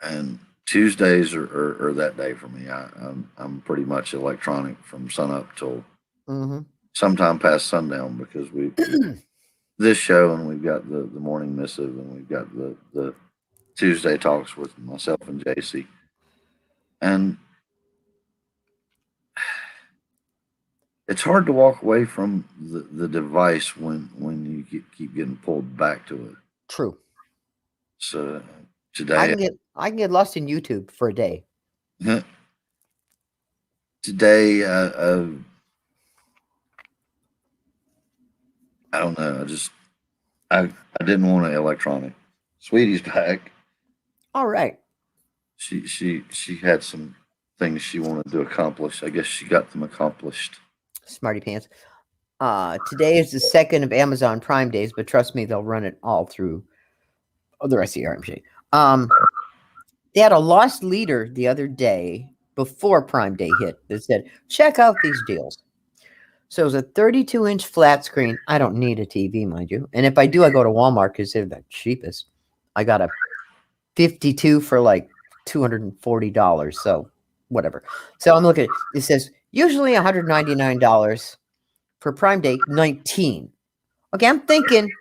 And Tuesdays are that day for me. I'm pretty much electronic from sunup till Mm-hmm. sometime past sundown because we this show and we've got the morning missive and we've got the Tuesday talks with myself and JC. And it's hard to walk away from the device when you keep getting pulled back to it. True. So I today, can get lost in YouTube for a day. today, I don't know. I didn't want an electronic. Sweetie's back. All right. She had some things she wanted to accomplish. I guess she got them accomplished. Smarty pants. Today is the second of Amazon Prime days, but trust me, they'll run it all through the rest of the RMG. They had a lost leader the other day before Prime Day hit that said, check out these deals. So it was a 32-inch flat screen. I don't need a TV, mind you. And if I do, I go to Walmart because they're the cheapest. I got a 52 for like $240. So whatever. So I'm looking. It says usually $199 for Prime Day, 19. Okay, I'm thinking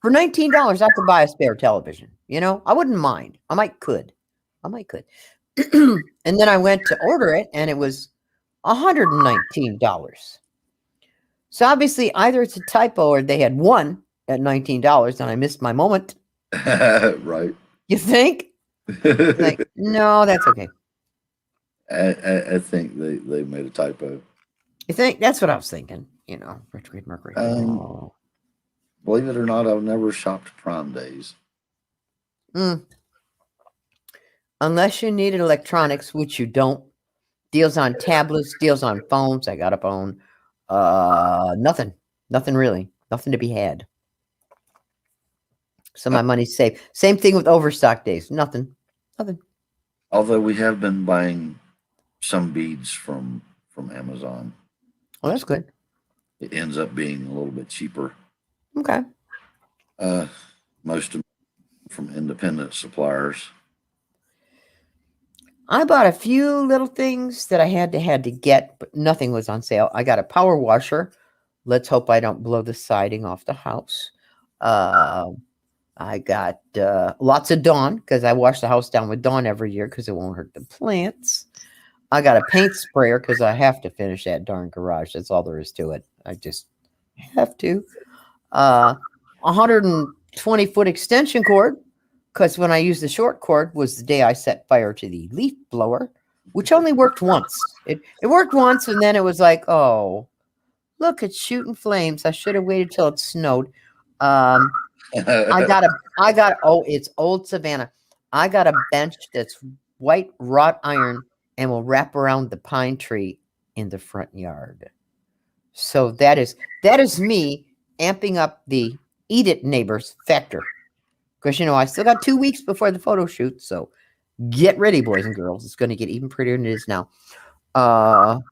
for $19 I could buy a spare television. You know, I wouldn't mind. I might could. And then I went to order it, and it was $119. So obviously, either it's a typo or they had one at $19, and I missed my moment. Right. You think? Like, no, that's okay. I think they made a typo. You think? That's what I was thinking. You know, retrograde Mercury. Um, Believe it or not, I've never shopped Prime Days. Unless you needed electronics, which you don't. Deals on tablets, deals on phones. I got a phone. Nothing. Nothing really. Nothing to be had. So my money's safe. Same thing with overstock days. Nothing. Although we have been buying some beads from Amazon. Well, that's good. It ends up being a little bit cheaper. Okay. Most of them from independent suppliers. I bought a few little things that I had to get, but nothing was on sale. I got a power washer. Let's hope I don't blow the siding off the house. I got lots of Dawn because I wash the house down with Dawn every year because it won't hurt the plants. I got a paint sprayer because I have to finish that darn garage. That's all there is to it. I just have to. 120-foot extension cord because when I used the short cord was the day I set fire to the leaf blower, which only worked once. It worked once, and then it was like, oh, look, it's shooting flames. I should have waited till it snowed. It's old Savannah. I got a bench that's white wrought iron and will wrap around the pine tree in the front yard. So that is me amping up the eat it neighbors factor. Because I still got 2 weeks before the photo shoot, so get ready, boys and girls. It's going to get even prettier than it is now. And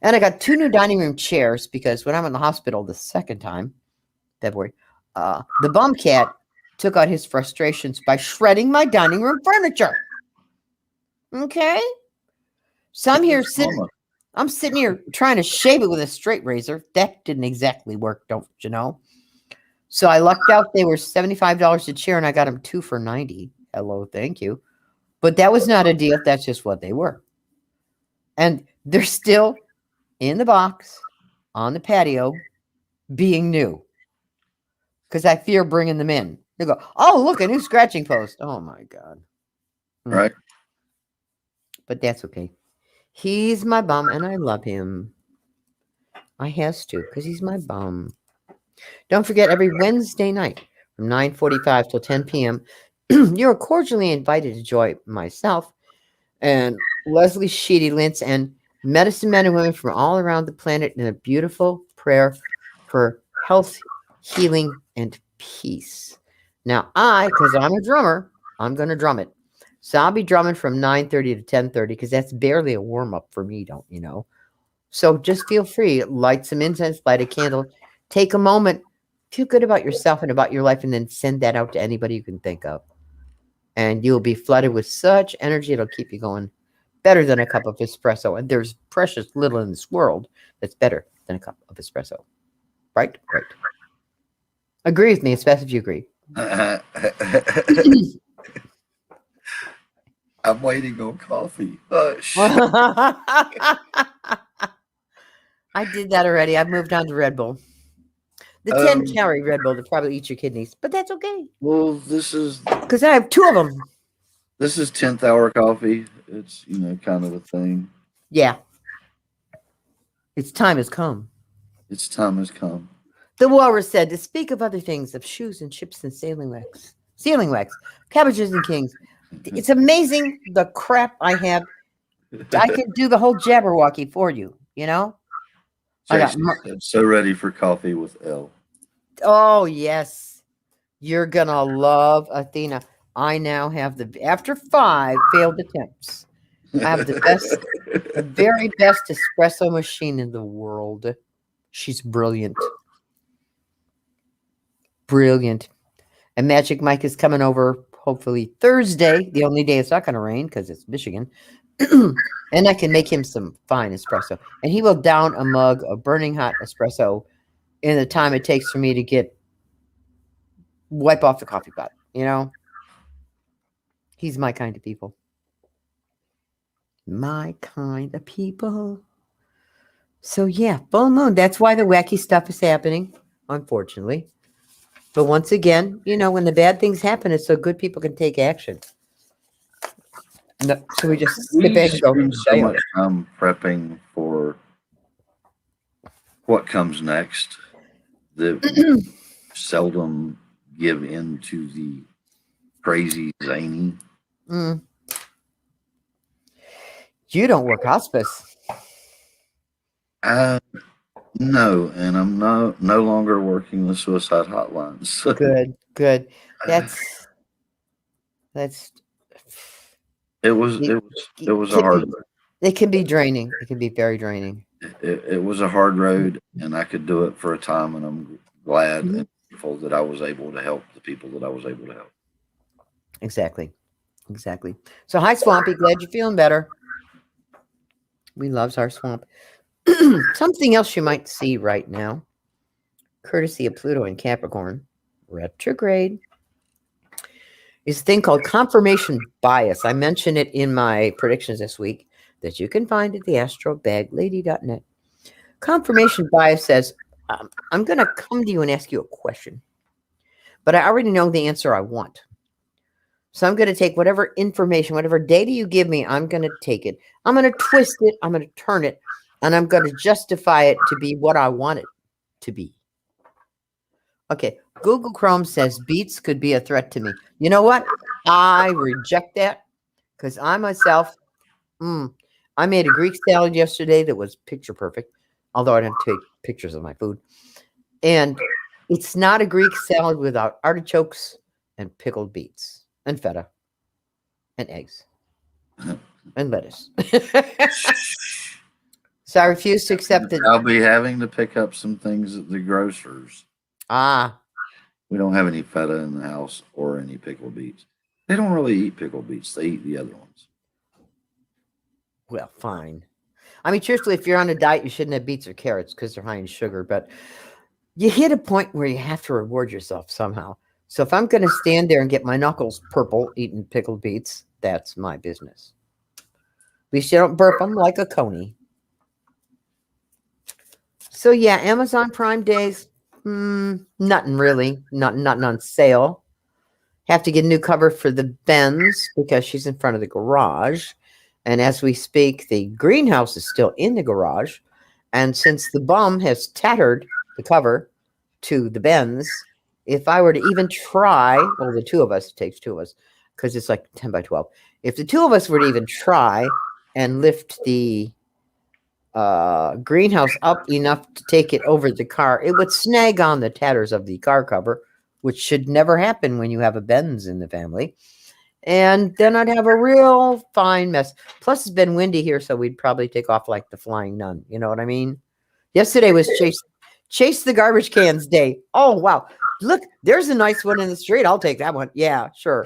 I got 2 new dining room chairs because when I'm in the hospital the second time, February, the bum cat took out his frustrations by shredding my dining room furniture. Okay? So I'm sitting here trying to shave it with a straight razor. That didn't exactly work, don't you know? So I lucked out. They were $75 a chair, and I got them 2 for $90. Hello, thank you. But that was not a deal. That's just what they were. And they're still in the box on the patio being new. Because I fear bringing them in. They go, oh, look, a new scratching post. Oh, my God. Right. But that's okay. He's my bum, and I love him. I has to, because he's my bum. Don't forget, every Wednesday night from 9:45 till 10 p.m., you're cordially invited to join myself and Leslie Sheedy Lintz and medicine men and women from all around the planet in a beautiful prayer for health, healing, and peace. Now, because I'm a drummer, I'm going to drum it. So I'll be drumming from 9:30 to 10:30 because that's barely a warm-up for me, don't you know? So just feel free. Light some incense, light a candle. Take a moment. Feel good about yourself and about your life, and then send that out to anybody you can think of. And you'll be flooded with such energy, it'll keep you going better than a cup of espresso. And there's precious little in this world that's better than a cup of espresso. Right? Right. Agree with me, especially if you agree. I'm waiting on coffee. Hush. I did that already. I've moved on to Red Bull. The 10-calorie Red Bull to probably eat your kidneys, but that's okay. Well, this is because I have 2 of them. This is 10th hour coffee. It's kind of a thing. Yeah. Its time has come. Its time has come. The walrus said to speak of other things, of shoes and chips and sealing wax, cabbages and kings. It's amazing the crap I have. I could do the whole Jabberwocky for you, you know? Jason said, so ready for coffee with L. Oh, yes. You're going to love Athena. I now have after 5 failed attempts, I have the very best espresso machine in the world. She's brilliant. Brilliant. And Magic Mike is coming over hopefully Thursday, the only day it's not going to rain because it's Michigan. And I can make him some fine espresso. And he will down a mug of burning hot espresso in the time it takes for me to wipe off the coffee pot, you know? He's my kind of people. My kind of people. So yeah, full moon. That's why the wacky stuff is happening, unfortunately. But once again, when the bad things happen, it's so good people can take action. No, so we just skip and go. So much time prepping for what comes next that we seldom give in to the crazy zany. You don't work hospice. No, and I'm no longer working the suicide hotlines. So. Good. That's. It was a hard road. It can be draining. It can be very draining. It was a hard road, and I could do it for a time, and I'm glad and grateful that I was able to help the people that I was able to help. Exactly. So hi, Swampy. Glad you're feeling better. We loves our swamp. Something else you might see right now, courtesy of Pluto and Capricorn, retrograde, is a thing called confirmation bias. I mentioned it in my predictions this week that you can find at the astralbaglady.net. Confirmation bias says, I'm going to come to you and ask you a question, but I already know the answer I want. So I'm going to take whatever information, whatever data you give me, I'm going to take it. I'm going to twist it. I'm going to turn it. And I'm going to justify it to be what I want it to be. Okay. Google Chrome says beats could be a threat to me. You know what? I reject that because I myself, I'm I made a Greek salad yesterday that was picture perfect, although I didn't take pictures of my food. And it's not a Greek salad without artichokes and pickled beets and feta and eggs and lettuce. So I refuse to accept that. I'll be having to pick up some things at the grocers. Ah, We don't have any feta in the house or any pickled beets. They don't really eat pickled beets. They eat the other ones. well, fine. I mean, truthfully, if you're on a diet, you shouldn't have beets or carrots because they're high in sugar. But you hit a point where you have to reward yourself somehow. So if I'm going to stand there and get my knuckles purple eating pickled beets, that's my business. At least you don't burp them like a coney. So yeah, Amazon Prime days, nothing really, nothing on sale. Have to get a new cover for the Benz because she's in front of the garage. And as we speak, the greenhouse is still in the garage. And since the bum has tattered the cover to the Benz, if I were to even try, well, the two of us, it takes two of us, because it's like 10 by 12. If the two of us were to even try and lift the greenhouse up enough to take it over the car, it would snag on the tatters of the car cover, which should never happen when you have a Benz in the family. And then I'd have a real fine mess. Plus, it's been windy here, so we'd probably take off like the flying nun. You know what I mean? Yesterday was chase the garbage cans day. Oh, wow. Look, there's a nice one in the street. I'll take that one. Yeah, sure.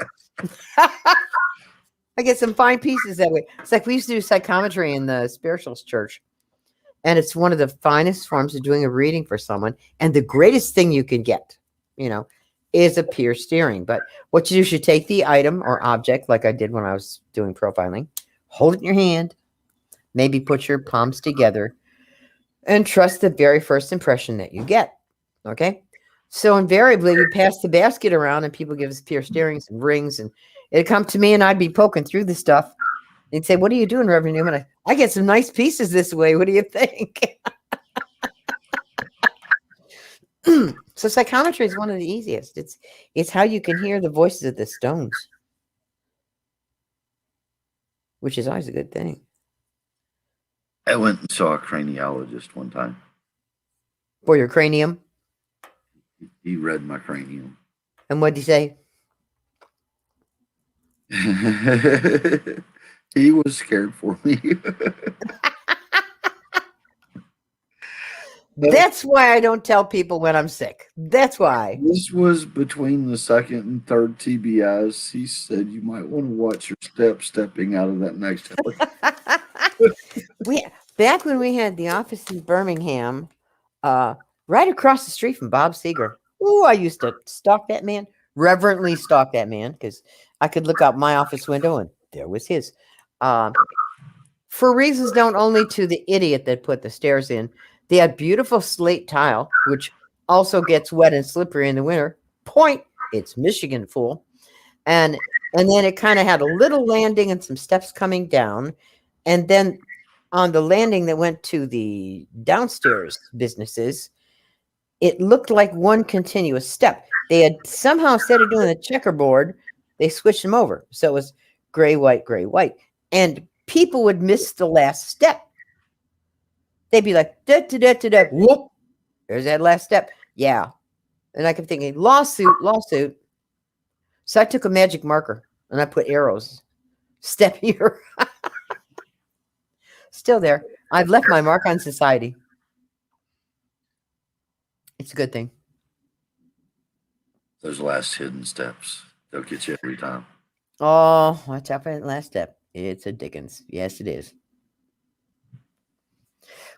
I get some fine pieces that way. It's like we used to do psychometry in the spirituals church. And it's one of the finest forms of doing a reading for someone. And the greatest thing you can get, is a peer steering. But what you do is you take the item or object, like I did when I was doing profiling, hold it in your hand, maybe put your palms together, and trust the very first impression that you get. Okay? So invariably, we pass the basket around, and people give us peer steerings and rings, and it'd come to me, and I'd be poking through the stuff. They'd say, "What are you doing, Reverend Newman?" I get some nice pieces this way. What do you think? So psychometry is one of the easiest. It's how you can hear the voices of the stones, which is always a good thing. I went and saw a craniologist one time. For your cranium. He read my cranium. And what'd he say? He was scared for me. That's why I don't tell people when I'm sick. That's why. This was between the second and third TBIs. He said you might want to watch your stepping out of that next helicopter. Back when we had the office in Birmingham, right across the street from Bob Seger. Ooh, I used to stalk that man, reverently stalk that man, because I could look out my office window and there was his. For reasons known only to the idiot that put the stairs in, they had beautiful slate tile, which also gets wet and slippery in the winter. Point, it's Michigan, fool. And then it kind of had a little landing and some steps coming down. And then on the landing that went to the downstairs businesses, it looked like one continuous step. They had somehow, instead of doing the checkerboard, they switched them over. So it was gray, white, gray, white. And people would miss the last step. They'd be like, da, da, da, da, da. Whoop, there's that last step. Yeah. And I kept thinking, lawsuit. So I took a magic marker and I put arrows. Step here. Still there. I've left my mark on society. It's a good thing. Those last hidden steps, they'll get you every time. Oh, watch out for that last step. It's a Dickens. Yes, it is.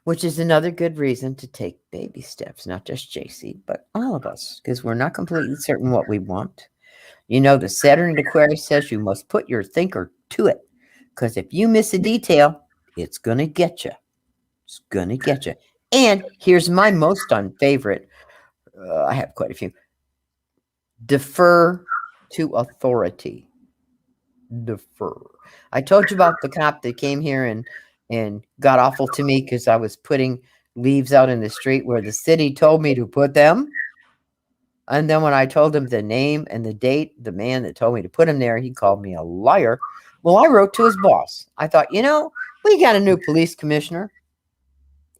Which is another good reason to take baby steps, not just JC, but all of us, because we're not completely certain what we want. The Saturn in Aquarius says you must put your thinker to it, because if you miss a detail, it's going to get you. It's going to get you. And here's my most unfavorite. I have quite a few. Defer to authority. Defer. I told you about the cop that came here and got awful to me because I was putting leaves out in the street where the city told me to put them. And then when I told him the name and the date, the man that told me to put him there, he called me a liar. Well, I wrote to his boss. I thought, what We got a new police commissioner.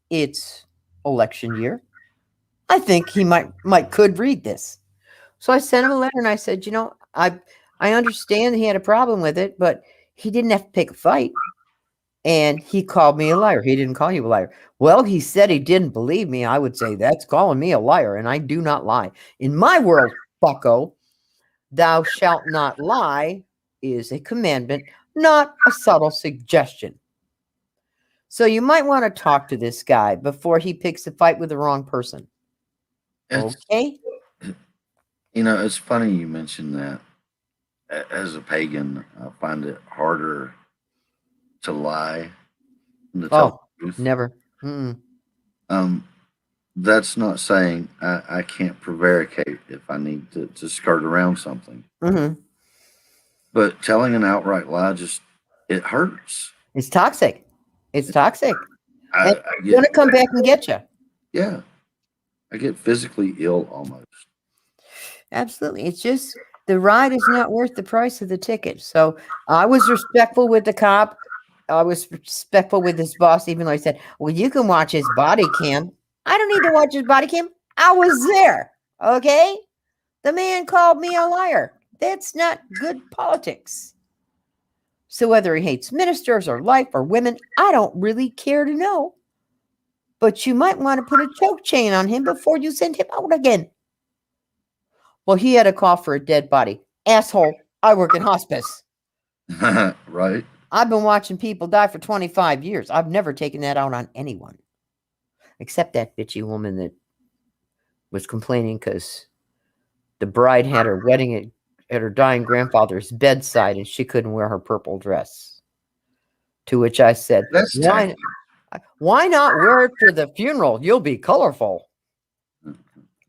It's election year. I think he could read this. So I sent him a letter and I said, I understand he had a problem with it, but he didn't have to pick a fight. And he called me a liar. He didn't call you a liar. Well, he said he didn't believe me. I would say that's calling me a liar, and I do not lie. In my world, bucko, thou shalt not lie is a commandment, not a subtle suggestion. So you might want to talk to this guy before he picks a fight with the wrong person. Okay? It's funny you mentioned that. As a pagan, I find it harder to lie than to tell the truth. Never. Mm-mm. That's not saying I can't prevaricate if I need to skirt around something. Mm-hmm. But telling an outright lie it hurts. It's toxic. It's toxic. It's going to come back and get you. Yeah. I get physically ill almost. Absolutely. It's just the ride is not worth the price of the ticket. So I was respectful with the cop. I was respectful with his boss, even though I said, well, you can watch his body cam. I don't need to watch his body cam. I was there. Okay. The man called me a liar. That's not good politics. So whether he hates ministers or life or women, I don't really care to know. But you might want to put a choke chain on him before you send him out again. Well, he had a call for a dead body. Asshole, I work in hospice. Right. I've been watching people die for 25 years. I've never taken that out on anyone. Except that bitchy woman that was complaining because the bride had her wedding at her dying grandfather's bedside and she couldn't wear her purple dress. To which I said, why not wear it for the funeral? You'll be colorful.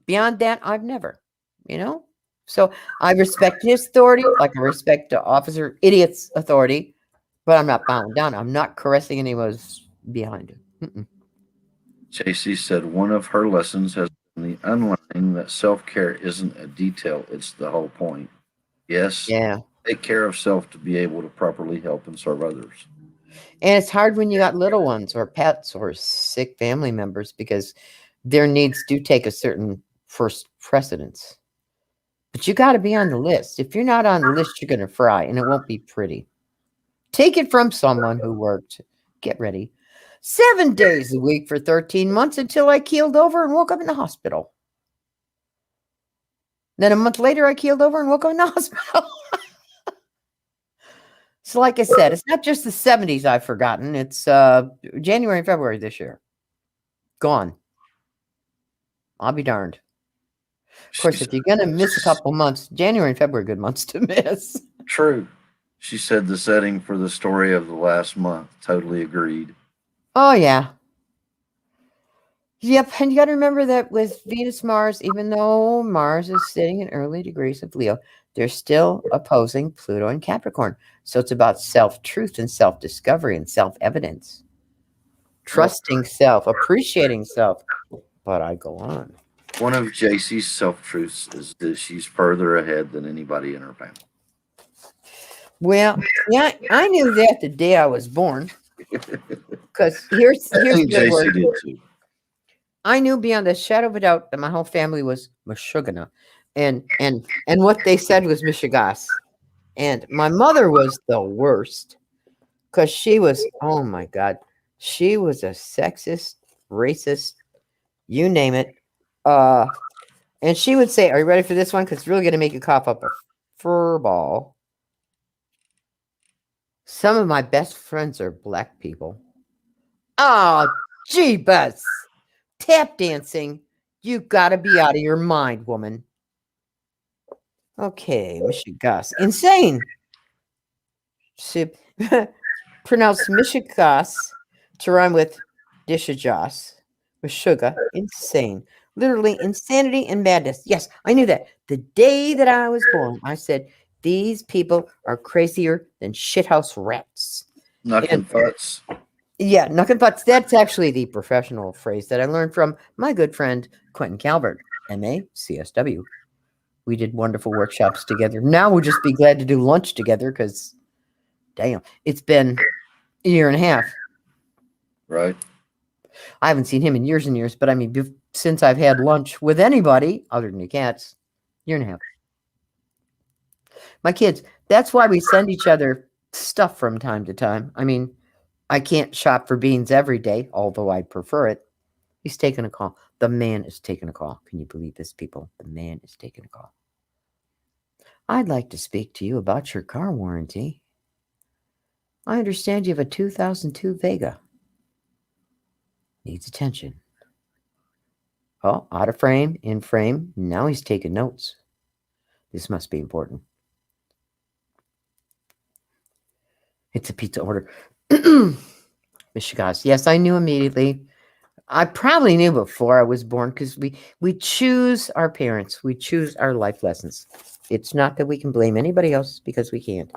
Beyond that, I've never, So I respect his authority like I respect the officer idiot's authority, but I'm not bowing down. I'm not caressing anyone's behind him. Mm-mm. JC said one of her lessons has been the unlearning that self-care isn't a detail, it's the whole point. Yes. Yeah. Take care of self to be able to properly help and serve others. And it's hard when you got little ones or pets or sick family members because their needs do take a certain first precedence. But you got to be on the list. If you're not on the list, you're going to fry, and it won't be pretty. Take it from someone who worked. Get ready. 7 days a week for 13 months until I keeled over and woke up in the hospital. Then a month later, I keeled over and woke up in the hospital. So like I said, it's not just the 70s I've forgotten. It's January and February this year. Gone. I'll be darned. Of course, if you're going to miss a couple months, January and February are good months to miss. True. She said the setting for the story of the last month. Totally agreed. Oh, yeah. Yep. And you got to remember that with Venus, Mars, even though Mars is sitting in early degrees of Leo, they're still opposing Pluto and Capricorn. So it's about self-truth and self-discovery and self-evidence. Trusting self, appreciating self. But I go on. One of JC's self-truths is that she's further ahead than anybody in her family. Well, yeah, I knew that the day I was born. Because here's the word. JC did too. I knew beyond a shadow of a doubt that my whole family was Meshuggah. And what they said was Mishigas. And my mother was the worst. Because she was, oh my God, she was a sexist, racist, you name it. And she would say, are you ready for this one? Because it's really going to make you cough up a fur ball. Some of my best friends are black people. Oh, jeebus. Tap dancing. You got to be out of your mind, woman. Okay, Mishigas. Insane. Pronounced Mishigas to rhyme with Dishajas. Meshuggah. Insane. Literally insanity and madness. Yes, I knew that. The day that I was born, I said, these people are crazier than shithouse rats. Knuckin' futz. Yeah, knuckin' futz. That's actually the professional phrase that I learned from my good friend, Quentin Calvert, MA, CSW. We did wonderful workshops together. Now we'll just be glad to do lunch together because, damn, it's been a year and a half. Right. I haven't seen him in years and years, but I mean, since I've had lunch with anybody other than the cats, year and a half. My kids, that's why we send each other stuff from time to time. I mean, I can't shop for beans every day, although I prefer it. He's taking a call. The man is taking a call. Can you believe this, people? The man is taking a call. I'd like to speak to you about your car warranty. I understand you have a 2002 Vega. Needs attention. Oh, out of frame, in frame. Now he's taking notes. This must be important. It's a pizza order. Michigan. Yes, I knew immediately. I probably knew before I was born because we choose our parents. We choose our life lessons. It's not that we can blame anybody else because we can't.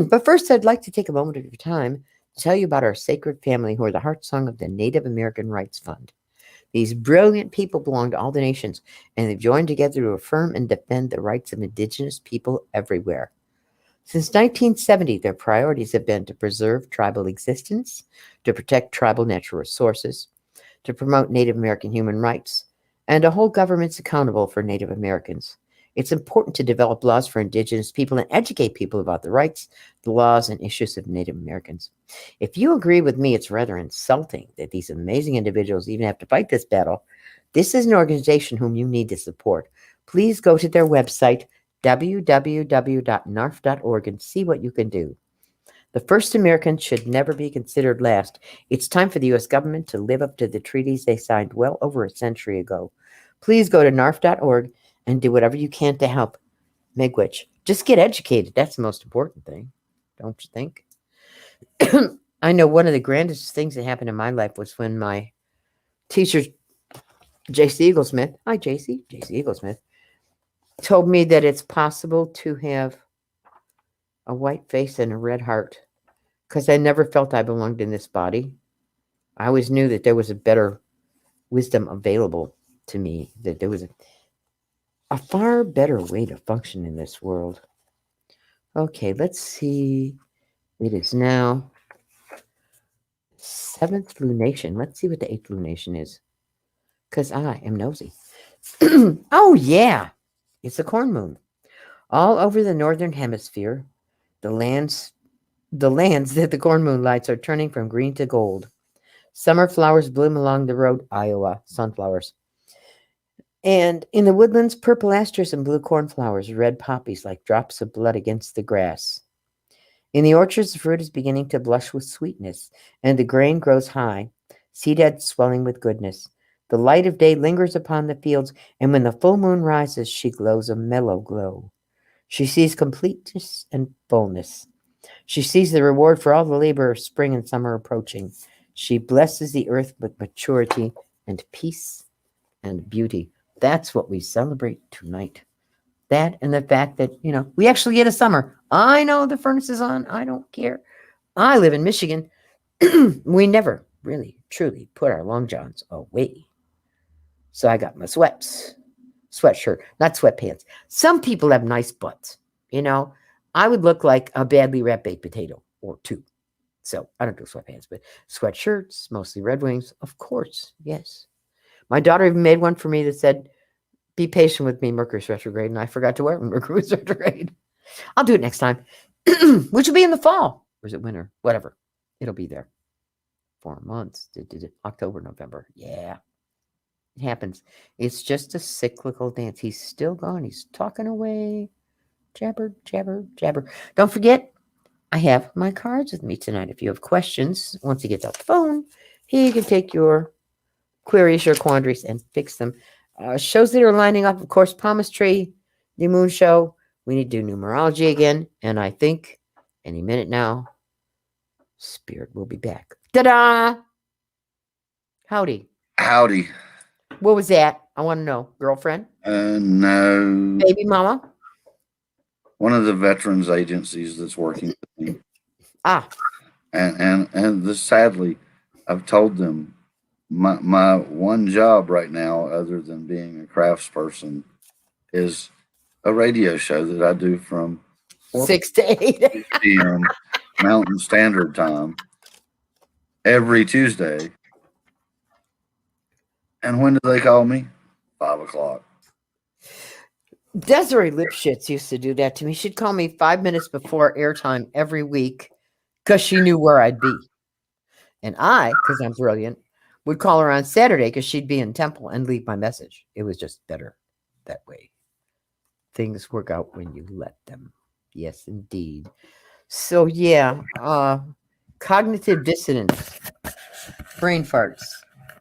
But first, I'd like to take a moment of your time to tell you about our sacred family who are the heart song of the Native American Rights Fund. These brilliant people belong to all the nations, and they've joined together to affirm and defend the rights of indigenous people everywhere. Since 1970, their priorities have been to preserve tribal existence, to protect tribal natural resources, to promote Native American human rights, and to hold governments accountable for Native Americans. It's important to develop laws for Indigenous people and educate people about the rights, the laws, and issues of Native Americans. If you agree with me, it's rather insulting that these amazing individuals even have to fight this battle. This is an organization whom you need to support. Please go to their website, www.narf.org, and see what you can do. The first Americans should never be considered last. It's time for the U.S. government to live up to the treaties they signed well over a century ago. Please go to narf.org and do whatever you can to help. Miigwech. Just get educated. That's the most important thing, don't you think? I know one of the grandest things that happened in my life was when my teacher, J.C. Eaglesmith, hi, J.C. Eaglesmith, told me that it's possible to have a white face and a red heart, because I never felt I belonged in this body. I always knew that there was a better wisdom available to me, that there was a far better way to function in this world. Okay, let's see. It is now 7th lunation. Let's see what the 8th lunation is, because I am nosy. Oh, yeah. It's a corn moon. All over the northern hemisphere, the lands that the corn moon lights are turning from green to gold. Summer flowers bloom along the road, Iowa, sunflowers. And in the woodlands, purple asters and blue cornflowers, red poppies like drops of blood against the grass. In the orchards, the fruit is beginning to blush with sweetness, and the grain grows high, seed heads swelling with goodness. The light of day lingers upon the fields, and when the full moon rises, she glows a mellow glow. She sees completeness and fullness. She sees the reward for all the labor of spring and summer approaching. She blesses the earth with maturity and peace and beauty. That's what we celebrate tonight. That and the fact that, we actually get a summer. I know the furnace is on. I don't care. I live in Michigan. We never really, truly put our long johns away. So I got my sweatshirt, not sweatpants. Some people have nice butts. I would look like a badly wrapped baked potato or two. So I don't do sweatpants, but sweatshirts, mostly Red Wings, of course, yes. My daughter even made one for me that said, "Be patient with me, Mercury's retrograde," and I forgot to wear it when Mercury was retrograde. I'll do it next time, which will be in the fall. Or is it winter? Whatever. It'll be there. 4 months. October, November. Yeah. It happens. It's just a cyclical dance. He's still gone. He's talking away. Jabber, jabber, jabber. Don't forget, I have my cards with me tonight. If you have questions, once he gets off the phone, he can take your queries, your quandaries, and fix them. Shows that are lining up, of course, Palmist Tree, the Moon Show. We need to do numerology again, and I think any minute now, Spirit will be back. Ta-da! Howdy. Howdy. What was that? I want to know. Girlfriend? No. Baby mama? One of the veterans agencies that's working with me. And this, sadly, I've told them my one job right now, other than being a craftsperson, is a radio show that I do from 6 to 8 p.m. Mountain Standard Time. every Tuesday. And when do they call me? 5 o'clock. Desiree Lipschitz used to do that to me. She'd call me 5 minutes before airtime every week because she knew where I'd be. And I, because I'm brilliant, would call her on Saturday because she'd be in Temple and leave my message. It was just better that way. Things work out when you let them. Yes, indeed. So yeah, cognitive dissonance, brain farts,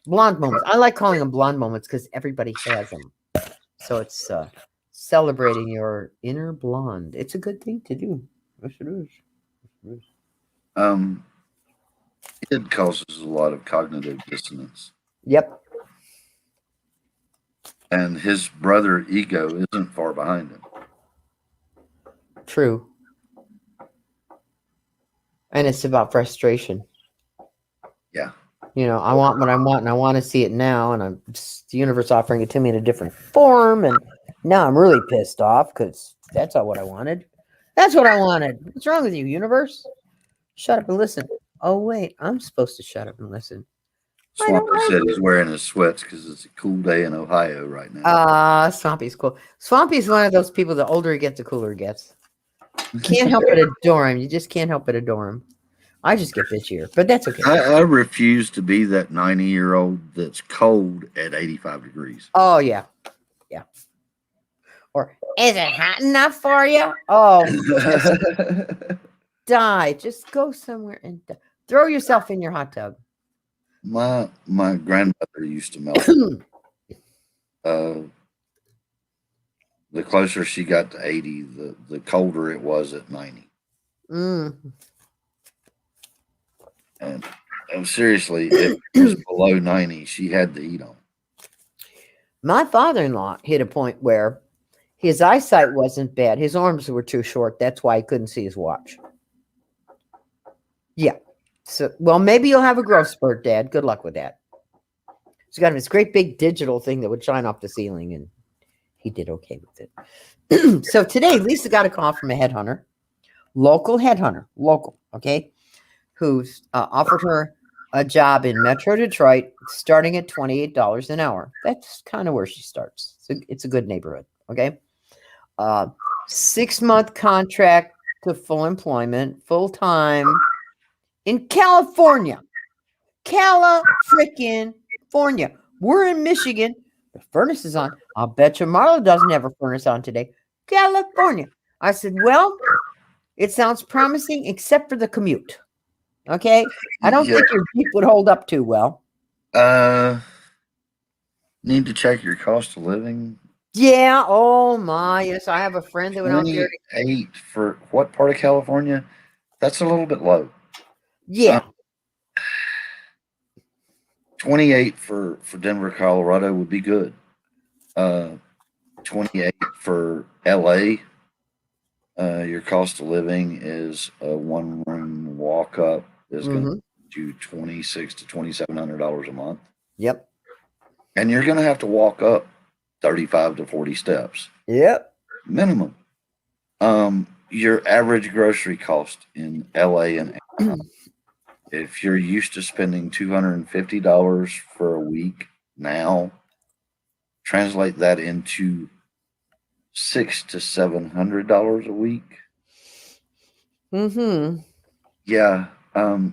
blonde moments. I like calling them blonde moments because everybody has them. So it's celebrating your inner blonde. It's a good thing to do. Yes, it is. Yes, it is. It causes a lot of cognitive dissonance. Yep. And his brother ego isn't far behind him. True. And it's about frustration. Yeah. You know, I want what I want and I want to see it now. And the universe offering it to me in a different form. And now I'm really pissed off because that's not what I wanted. That's what I wanted. What's wrong with you, universe? Shut up and listen. Oh, wait, I'm supposed to shut up and listen. Swampy said he's wearing his sweats because it's a cool day in Ohio right now. Swampy's cool. Swampy's one of those people, the older he gets, the cooler he gets. Can't help but adore him. You just can't help but adore him. I just get bitchier, but that's okay. I refuse to be that 90-year-old that's cold at 85 degrees. Oh, yeah. Yeah. Or, is it hot enough for you? Oh, just die. Just go somewhere and die. Throw yourself in your hot tub. My grandmother used to melt. The closer she got to 80, the colder it was at 90. And seriously, if it was below 90, she had the heat on. My father-in-law hit a point where his eyesight wasn't bad. His arms were too short. That's why he couldn't see his watch. Yeah. So, well, maybe you'll have a growth spurt, Dad. Good luck with that. He's got this great big digital thing that would shine off the ceiling, and he did okay with it. So today, Lisa got a call from a headhunter, local, okay, who's offered her a job in Metro Detroit starting at $28 an hour. That's kind of where she starts. So it's a good neighborhood, okay? 6-month contract to full employment, full-time in California. California. We're in Michigan. The furnace is on. I'll bet you Marla doesn't have a furnace on today. California. I said, well, it sounds promising except for the commute. Okay? I don't think your Jeep would hold up too well. Need to check your cost of living. Yeah. Oh, my. Yes, I have a friend that went out there. 28 for what part of California? That's a little bit low. Yeah. 28 for Denver, Colorado would be good. 28 for LA. Your cost of living is a 1-room walk up is going to do $2,600 to $2,700 a month. Yep. And you're going to have to walk up 35 to 40 steps. Yep. Minimum. Your average grocery cost in LA and if you're used to spending $250 for a week now, translate that into $600 to $700 a week. Yeah,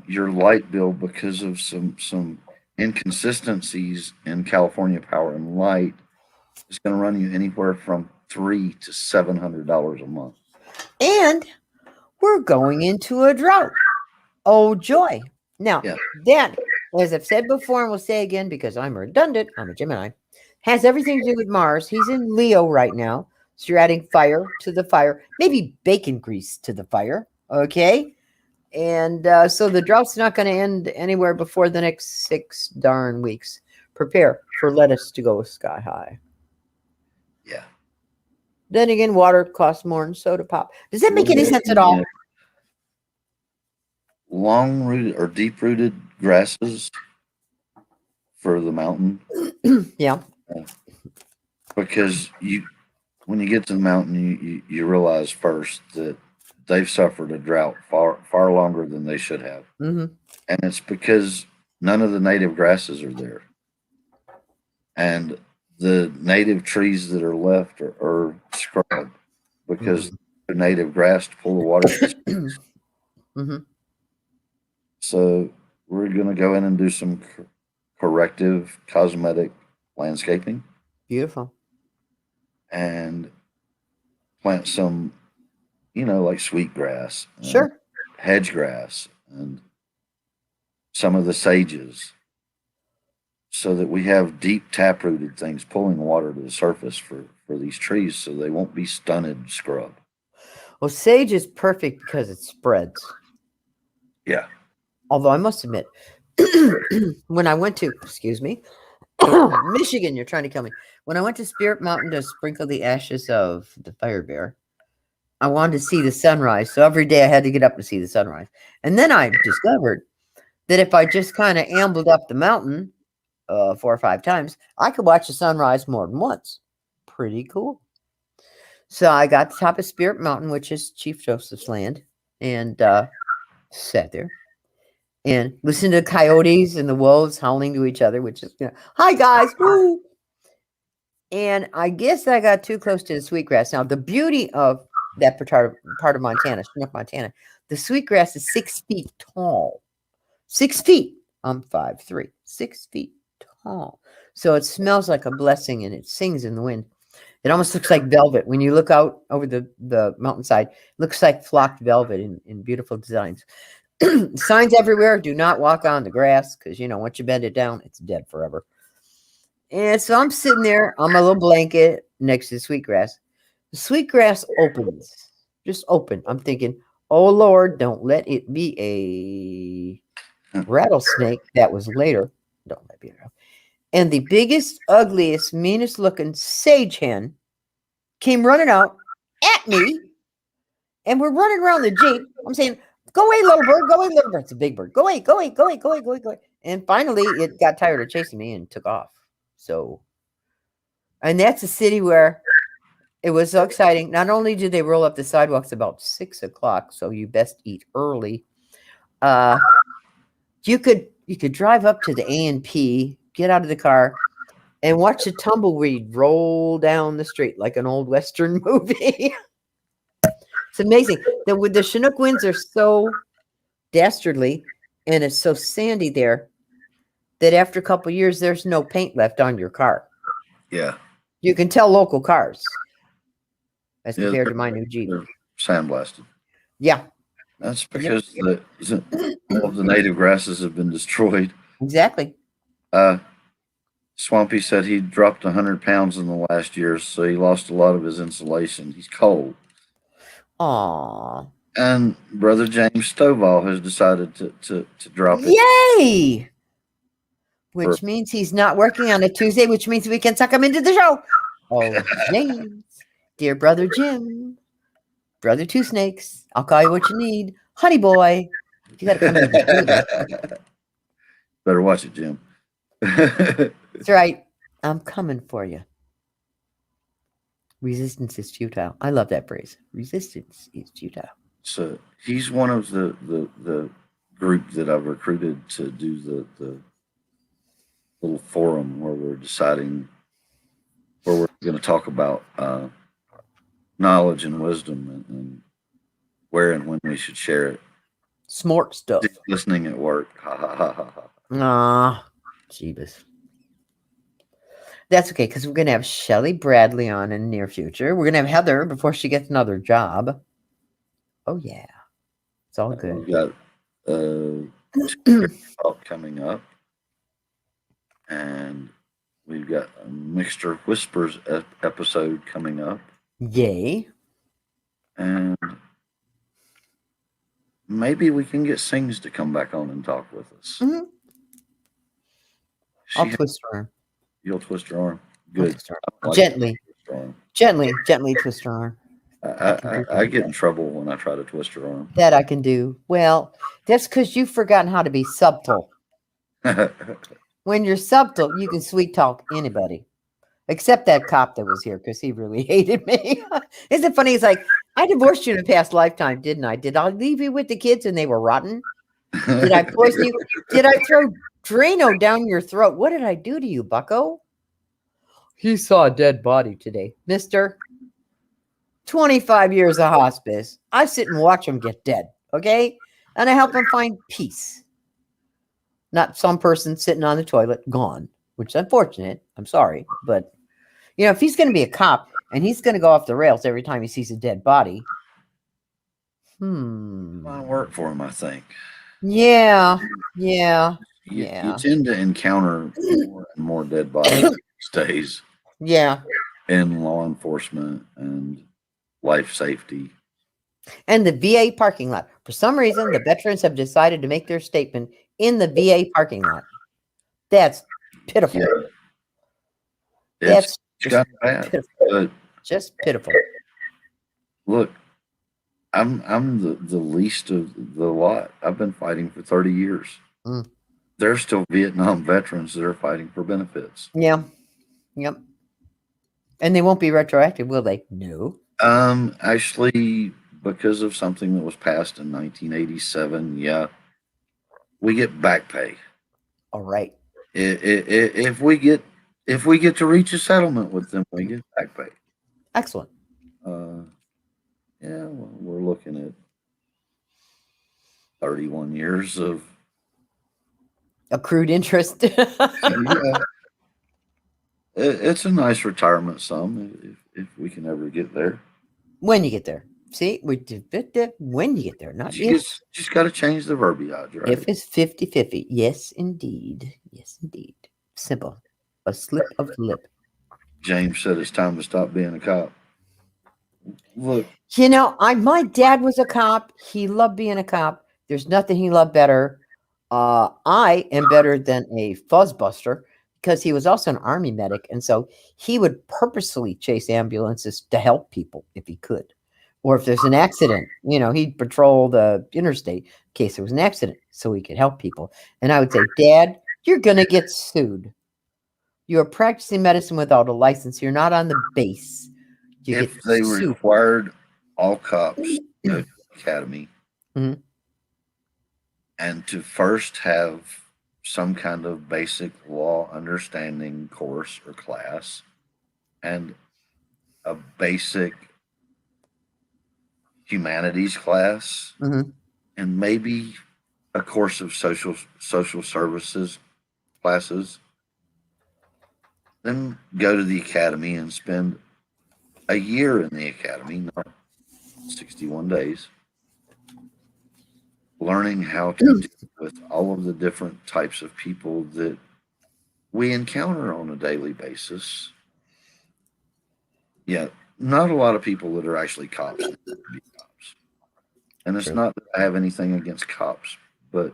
your light bill, because of some inconsistencies in California Power and Light, is going to run you anywhere from $300 to $700 a month. And we're going into a drought. Oh, joy. Now, that, as I've said before and will say again because I'm redundant, I'm a Gemini, has everything to do with Mars. He's in Leo right now. So you're adding fire to the fire, maybe bacon grease to the fire. Okay. And so the drought's not going to end anywhere before the next 6 darn weeks. Prepare for lettuce to go sky high. Yeah. Then again, water costs more than soda pop. Does that make any sense at all? Long-rooted or deep-rooted grasses for the mountain. Yeah. Because when you get to the mountain, you realize first that they've suffered a drought far longer than they should have. Mm-hmm. And it's because none of the native grasses are there. And the native trees that are left are scrub because the native grass to pull the water to the streets. Mm-hmm. So we're going to go in and do some corrective cosmetic landscaping Beautiful. and plant some, like sweetgrass, Sure. hedge grass, and some of the sages, so that we have deep taprooted things pulling water to the surface for these trees so they won't be stunted scrub. Well, sage is perfect because it spreads. Yeah. Although I must admit, when I went to, excuse me, Michigan, you're trying to kill me. When I went to Spirit Mountain to sprinkle the ashes of the fire bear, I wanted to see the sunrise. So every day I had to get up to see the sunrise. And then I discovered that if I just kind of ambled up the mountain 4 or 5 times, I could watch the sunrise more than once. Pretty cool. So I got to the top of Spirit Mountain, which is Chief Joseph's land, and sat there and listened to the coyotes and the wolves howling to each other, which is, hi guys, woo! And I guess I got too close to the sweetgrass. Now, the beauty of that part of Montana, Chinook, Montana, the sweetgrass is 6 feet tall. 6 feet. I'm 5'3", 6 feet tall. So it smells like a blessing and it sings in the wind. It almost looks like velvet. When you look out over the mountainside, it looks like flocked velvet in beautiful designs. Signs everywhere. Do not walk on the grass because, once you bend it down, it's dead forever. And so I'm sitting there on my little blanket next to the sweetgrass. The sweetgrass opens. Just open. I'm thinking, oh, Lord, don't let it be a rattlesnake. That was later. Don't let it be a rattlesnake. And the biggest, ugliest, meanest looking sage hen came running out at me. And we're running around the Jeep. I'm saying, go away, little bird. Go away, little bird. It's a big bird. Go away, go away, go away, go away, go away, go away. And finally, it got tired of chasing me and took off. So, and that's a city where it was so exciting. Not only did they roll up the sidewalks about 6 o'clock, so you best eat early. You could drive up to the A&P, get out of the car, and watch a tumbleweed roll down the street like an old Western movie. It's amazing. The Chinook winds are so dastardly, and it's so sandy there that after a couple of years, there's no paint left on your car. Yeah. You can tell local cars as compared to my new Jeep. They're sandblasted. Yeah. That's because all of the native grasses have been destroyed. Exactly. Swampy said he dropped 100 pounds in the last year, so he lost a lot of his insulation. He's cold. Aww. And Brother James Stovall has decided to drop it. Yay! Which means he's not working on a Tuesday, which means we can suck him into the show. Oh, James. Dear Brother Jim. Brother Two Snakes. I'll call you what you need. Honey boy. You got to come in. Better watch it, Jim. That's right. I'm coming for you. Resistance is futile. I love that phrase. Resistance is futile. So he's one of the group that I've recruited to do the little forum where we're deciding where we're going to talk about knowledge and wisdom and where and when we should share it. Smart stuff. Just listening at work. Ha ha ha ha ha. Ah, Jeebus. That's okay, because we're going to have Shelly Bradley on in the near future. We're going to have Heather before she gets another job. Oh, yeah. It's all good. We've got coming up. And we've got a Mixture of Whispers episode coming up. Yay. And maybe we can get Sings to come back on and talk with us. Mm-hmm. I'll twist her arm. You'll twist her arm? Good. Gently. Gently twist her arm. I get in trouble when I try to twist her arm. That I can do. Well, that's because you've forgotten how to be subtle. When you're subtle, you can sweet talk anybody. Except that cop that was here, because he really hated me. Isn't it funny? He's like, I divorced you in a past lifetime, didn't I? Did I leave you with the kids and they were rotten? Did I poison you? Did I throw Drano down your throat? What did I do to you, bucko? He saw a dead body today. Mister, 25 years of hospice. I sit and watch him get dead, okay? And I help him find peace. Not some person sitting on the toilet gone, which is unfortunate. I'm sorry. But, if he's going to be a cop and he's going to go off the rails every time he sees a dead body, Might work for him, I think. Yeah. You tend to encounter more and more dead bodies these days. Yeah. In law enforcement and life safety. And the VA parking lot. For some reason, the veterans have decided to make their statement in the VA parking lot. That's pitiful. Yeah. That's just bad. Pitiful. But just pitiful. Look, I'm the least of the lot. I've been fighting for 30 years. There's still Vietnam veterans that are fighting for benefits. Yeah. Yep. And they won't be retroactive, will they? No. Actually, because of something that was passed in 1987, yeah, we get back pay. All right. If we get to reach a settlement with them, we get back pay. Excellent. Yeah, we're looking at 31 years of accrued interest. Yeah. It's a nice retirement sum if we can ever get there. When you get there. See, we did when you get there, not if. Just got to change the verbiage, right? If it's 50-50. Yes, indeed. Yes, indeed. Simple. A slip of the lip. James said it's time to stop being a cop. Look. My dad was a cop. He loved being a cop. There's nothing he loved better. I am better than a fuzzbuster because he was also an army medic. And so he would purposely chase ambulances to help people if he could. Or if there's an accident, he'd patrol the interstate in case there was an accident so he could help people. And I would say, Dad, you're going to get sued. You're practicing medicine without a license. You're not on the base. If they required all cops to go to the academy and to first have some kind of basic law understanding course or class and a basic humanities class and maybe a course of social services classes, then go to the academy and spend a year in the academy, not 61 days, learning how to deal with all of the different types of people that we encounter on a daily basis. Yeah, not a lot of people that are actually cops. And it's not that I have anything against cops, but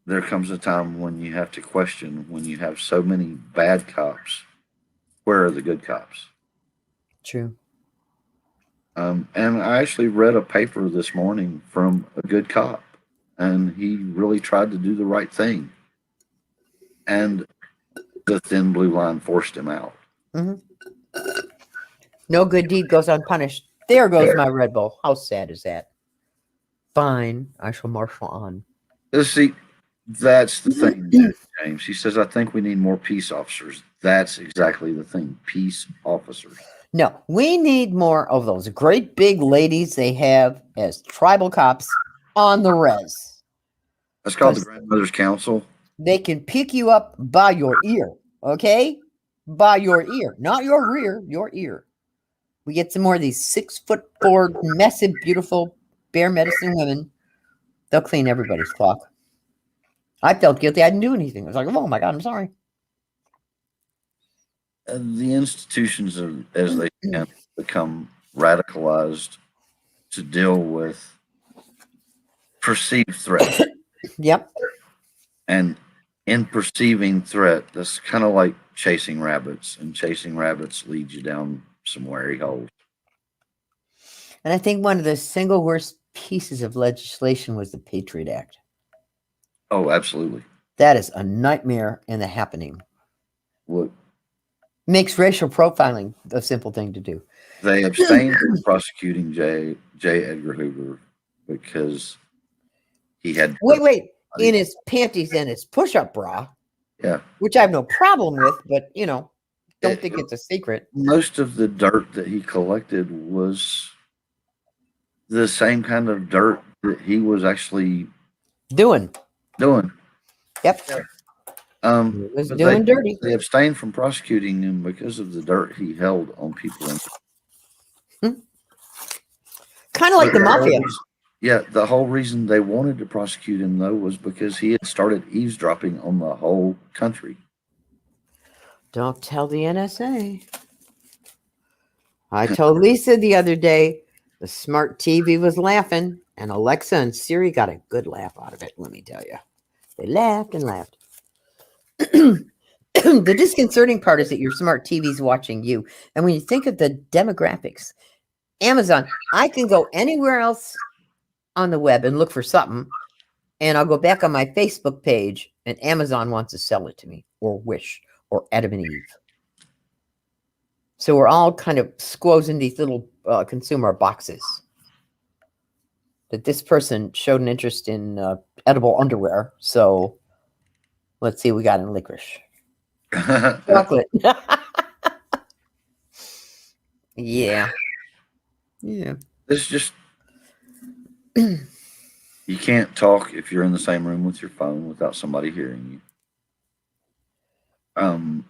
there comes a time when you have to question, when you have so many bad cops, where are the good cops? True. And I actually read a paper this morning from a good cop, and he really tried to do the right thing. And the thin blue line forced him out. No good deed goes unpunished. There goes my Red Bull. How sad is that? Fine, I shall marshal on. See, that's the thing, James. He says, I think we need more peace officers. That's exactly the thing. Peace officers. No, we need more of those great big ladies they have as tribal cops on the res. That's called the Grandmother's Council. They can pick you up by your ear, okay? By your ear, not your rear, your ear. We get some more of these 6'4", massive, beautiful bear medicine women. They'll clean everybody's clock. I felt guilty. I didn't do anything. I was like, oh my God, I'm sorry. The institutions, as they can, become radicalized to deal with perceived threat. Yep. And in perceiving threat, that's kind of like chasing rabbits, and chasing rabbits leads you down some wary holes. And I think one of the single worst pieces of legislation was the Patriot Act. Oh, absolutely. That is a nightmare in the happening. Look, Makes racial profiling a simple thing to do. They abstained from prosecuting J. Edgar Hoover because he had Wait. In his panties and his push-up bra, yeah. which I have no problem with, but don't It- think it's a secret. most of the dirt that he collected was the same kind of dirt that he was actually Doing. doing. Yep. He was But doing dirty. they abstained from prosecuting him because of the dirt he held on people. Kind of like the mafia. Yeah, the whole reason they wanted to prosecute him though was because he had started eavesdropping on the whole country. Don't tell the NSA. I told Lisa the other day the smart TV was laughing, and Alexa and Siri got a good laugh out of it, let me tell you. They laughed and laughed. The disconcerting part is that your smart TV's watching you. And when you think of the demographics, Amazon, I can go anywhere else on the web and look for something, and I'll go back on my Facebook page, and Amazon wants to sell it to me, or Wish, or Adam and Eve. So we're all kind of squozing these little consumer boxes. That this person showed an interest in edible underwear. So let's see what we got in licorice. Chocolate. Yeah. It's just you can't talk if you're in the same room with your phone without somebody hearing you.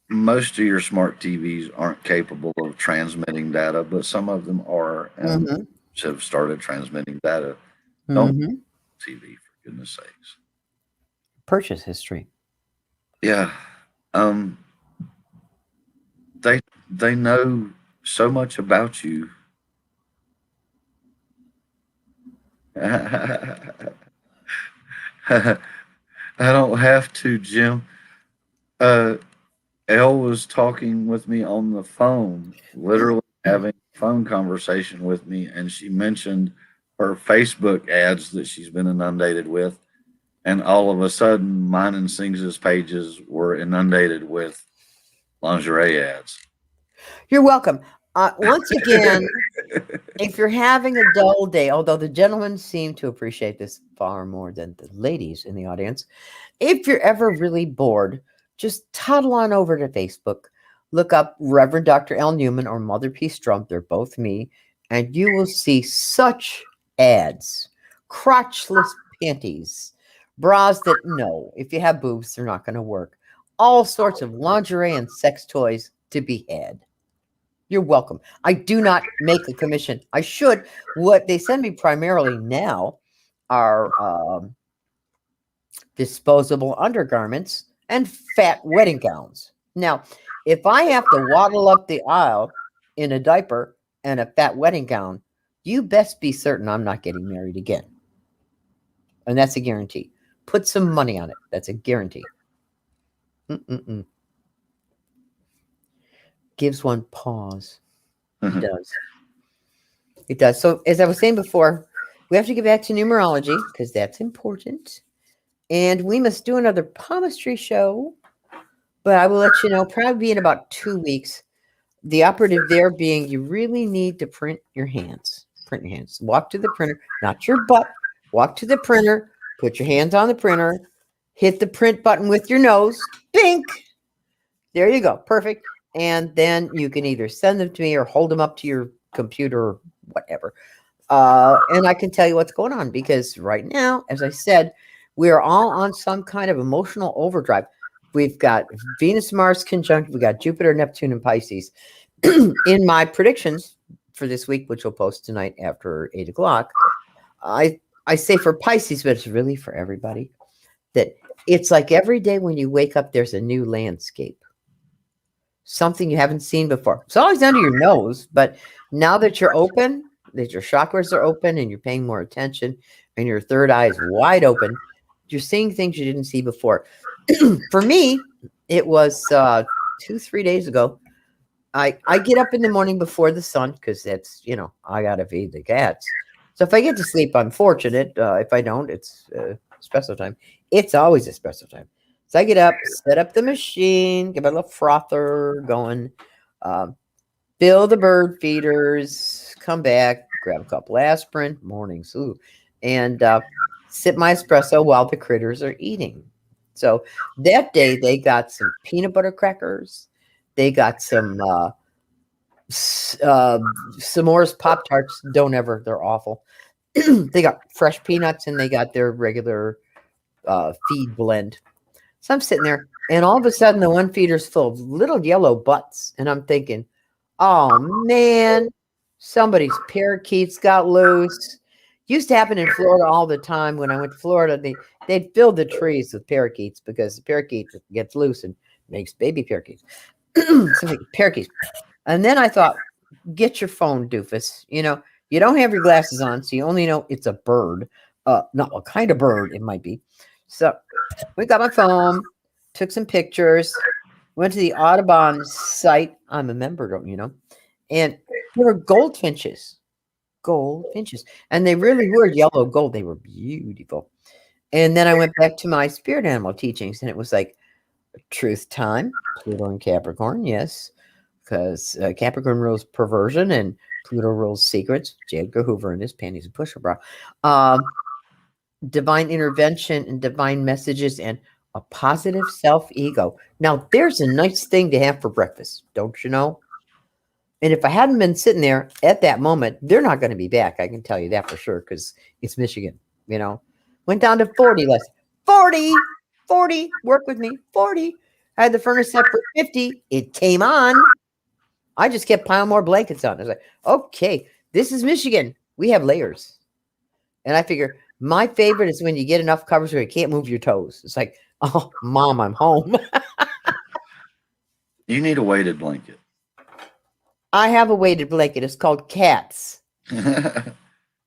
Most of your smart TVs aren't capable of transmitting data, but some of them are, and have started transmitting data. Don't TV, for goodness sakes. Purchase history. Yeah. They know so much about you. I don't have to, Jim. Elle was talking with me on the phone, literally having a phone conversation with me, and she mentioned her Facebook ads that she's been inundated with, and all of a sudden, mine and Sings's pages were inundated with lingerie ads. You're welcome. Once again, if you're having a dull day, although the gentlemen seem to appreciate this far more than the ladies in the audience, if you're ever really bored, just toddle on over to Facebook, look up Reverend Dr. L. Newman or Mother Peace Trump. They're both me. And you will see such ads, crotchless panties, bras that no, if you have boobs, they're not going to work. All sorts of lingerie and sex toys to be had. You're welcome. I do not make a commission. I should. What they send me primarily now are disposable undergarments and fat wedding gowns. Now, if I have to waddle up the aisle in a diaper and a fat wedding gown, you best be certain I'm not getting married again. And that's a guarantee. Put some money on it. That's a guarantee. Gives one pause. It does. It does. So, as I was saying before, we have to get back to numerology because that's important. And we must do another palmistry show. But I will let you know, probably in about 2 weeks. The operative there being you really need to print your hands. Print your hands. Walk to the printer, not your butt. Walk to the printer. Put your hands on the printer. Hit the print button with your nose. Bink. There you go. Perfect. And then you can either send them to me or hold them up to your computer or whatever. And I can tell you what's going on because right now, as I said, we are all on some kind of emotional overdrive. We've got Venus, Mars conjunct. We got Jupiter, Neptune, and Pisces. In my predictions for this week, which we'll post tonight after 8 o'clock, I say for Pisces, but it's really for everybody, that it's like every day when you wake up, there's a new landscape. Something you haven't seen before. It's always under your nose, but now that you're open, that your chakras are open and you're paying more attention and your third eye is wide open, you're seeing things you didn't see before. For me, it was 2-3 days ago. I get up in the morning before the sun because that's, I got to feed the cats. So if I get to sleep, I'm fortunate. If I don't, it's espresso time. It's always espresso time. So I get up, set up the machine, get my little frother going, um, fill the bird feeders, come back, grab a couple aspirin, mornings, and sip my espresso while the critters are eating. So that day they got some peanut butter crackers, they got some s'mores Pop Tarts. Don't ever, they're awful. They got fresh peanuts and they got their regular feed blend. So I'm sitting there, and all of a sudden, the one feeder's full of little yellow butts, and I'm thinking, "Oh man, somebody's parakeets got loose." Used to happen in Florida all the time. When I went to Florida, they'd fill the trees with parakeets because the parakeet gets loose and makes baby parakeets. So parakeets. And then I thought, get your phone, doofus. You don't have your glasses on, so you only know it's a bird. Not what kind of bird it might be. So we got my phone, took some pictures, went to the Audubon site. I'm a member, don't you know? And there were goldfinches. Goldfinches. And they really were yellow gold. They were beautiful. And then I went back to my spirit animal teachings, and it was like truth time, Pluto and Capricorn, yes. Because Capricorn rules perversion and Pluto rules secrets. J. Edgar Hoover and his panties and pusher bra. Divine intervention and divine messages and a positive self-ego. Now, there's a nice thing to have for breakfast, don't you know? And if I hadn't been sitting there at that moment, they're not going to be back. I can tell you that for sure because it's Michigan, Went down to 40 less. 40, 40, work with me, 40. I had the furnace set for 50. It came on. I just kept piling more blankets on. I was like, okay, this is Michigan. We have layers. And I figure my favorite is when you get enough covers where you can't move your toes. It's like, oh, Mom, I'm home. You need a weighted blanket. I have a weighted blanket. It's called Cats.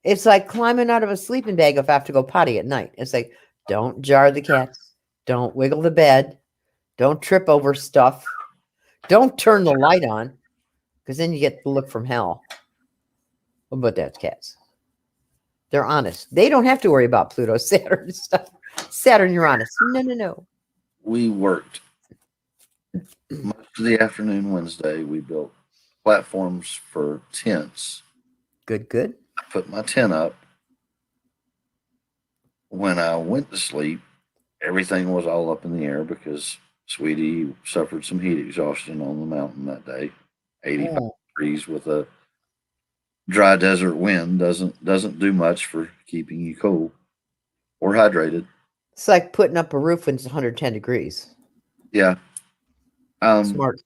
It's like climbing out of a sleeping bag if I have to go potty at night. It's like, don't jar the cats. Don't wiggle the bed. Don't trip over stuff. Don't turn the light on because then you get the look from hell. But that's cats. They're honest. They don't have to worry about Pluto, Saturn stuff. Saturn, you're honest. No. We worked most of the afternoon Wednesday. We built platforms for tents. Good. I put my tent up. When I went to sleep, everything was all up in the air because Sweetie suffered some heat exhaustion on the mountain that day. 85 degrees with a dry desert wind doesn't do much for keeping you cool or hydrated. It's like putting up a roof when it's 110 degrees. Yeah. Smart.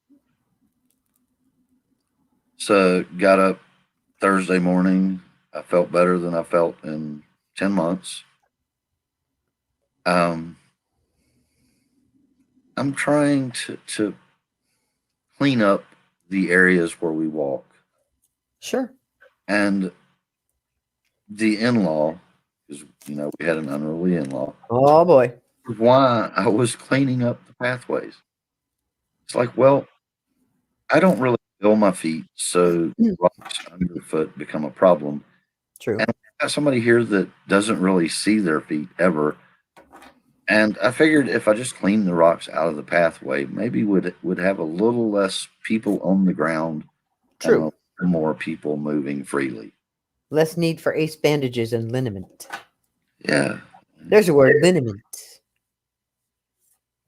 So got up Thursday morning. I felt better than I felt in 10 months. I'm trying to clean up the areas where we walk. Sure. And the in-law, because we had an unruly in-law. Oh boy. Why I was cleaning up the pathways. It's like, well, I don't really feel my feet, so rocks underfoot become a problem. True. And I've got somebody here that doesn't really see their feet ever. And I figured if I just cleaned the rocks out of the pathway, maybe would have a little less people on the ground. True. And more people moving freely. Less need for ace bandages and liniment. Yeah. There's a word, liniment.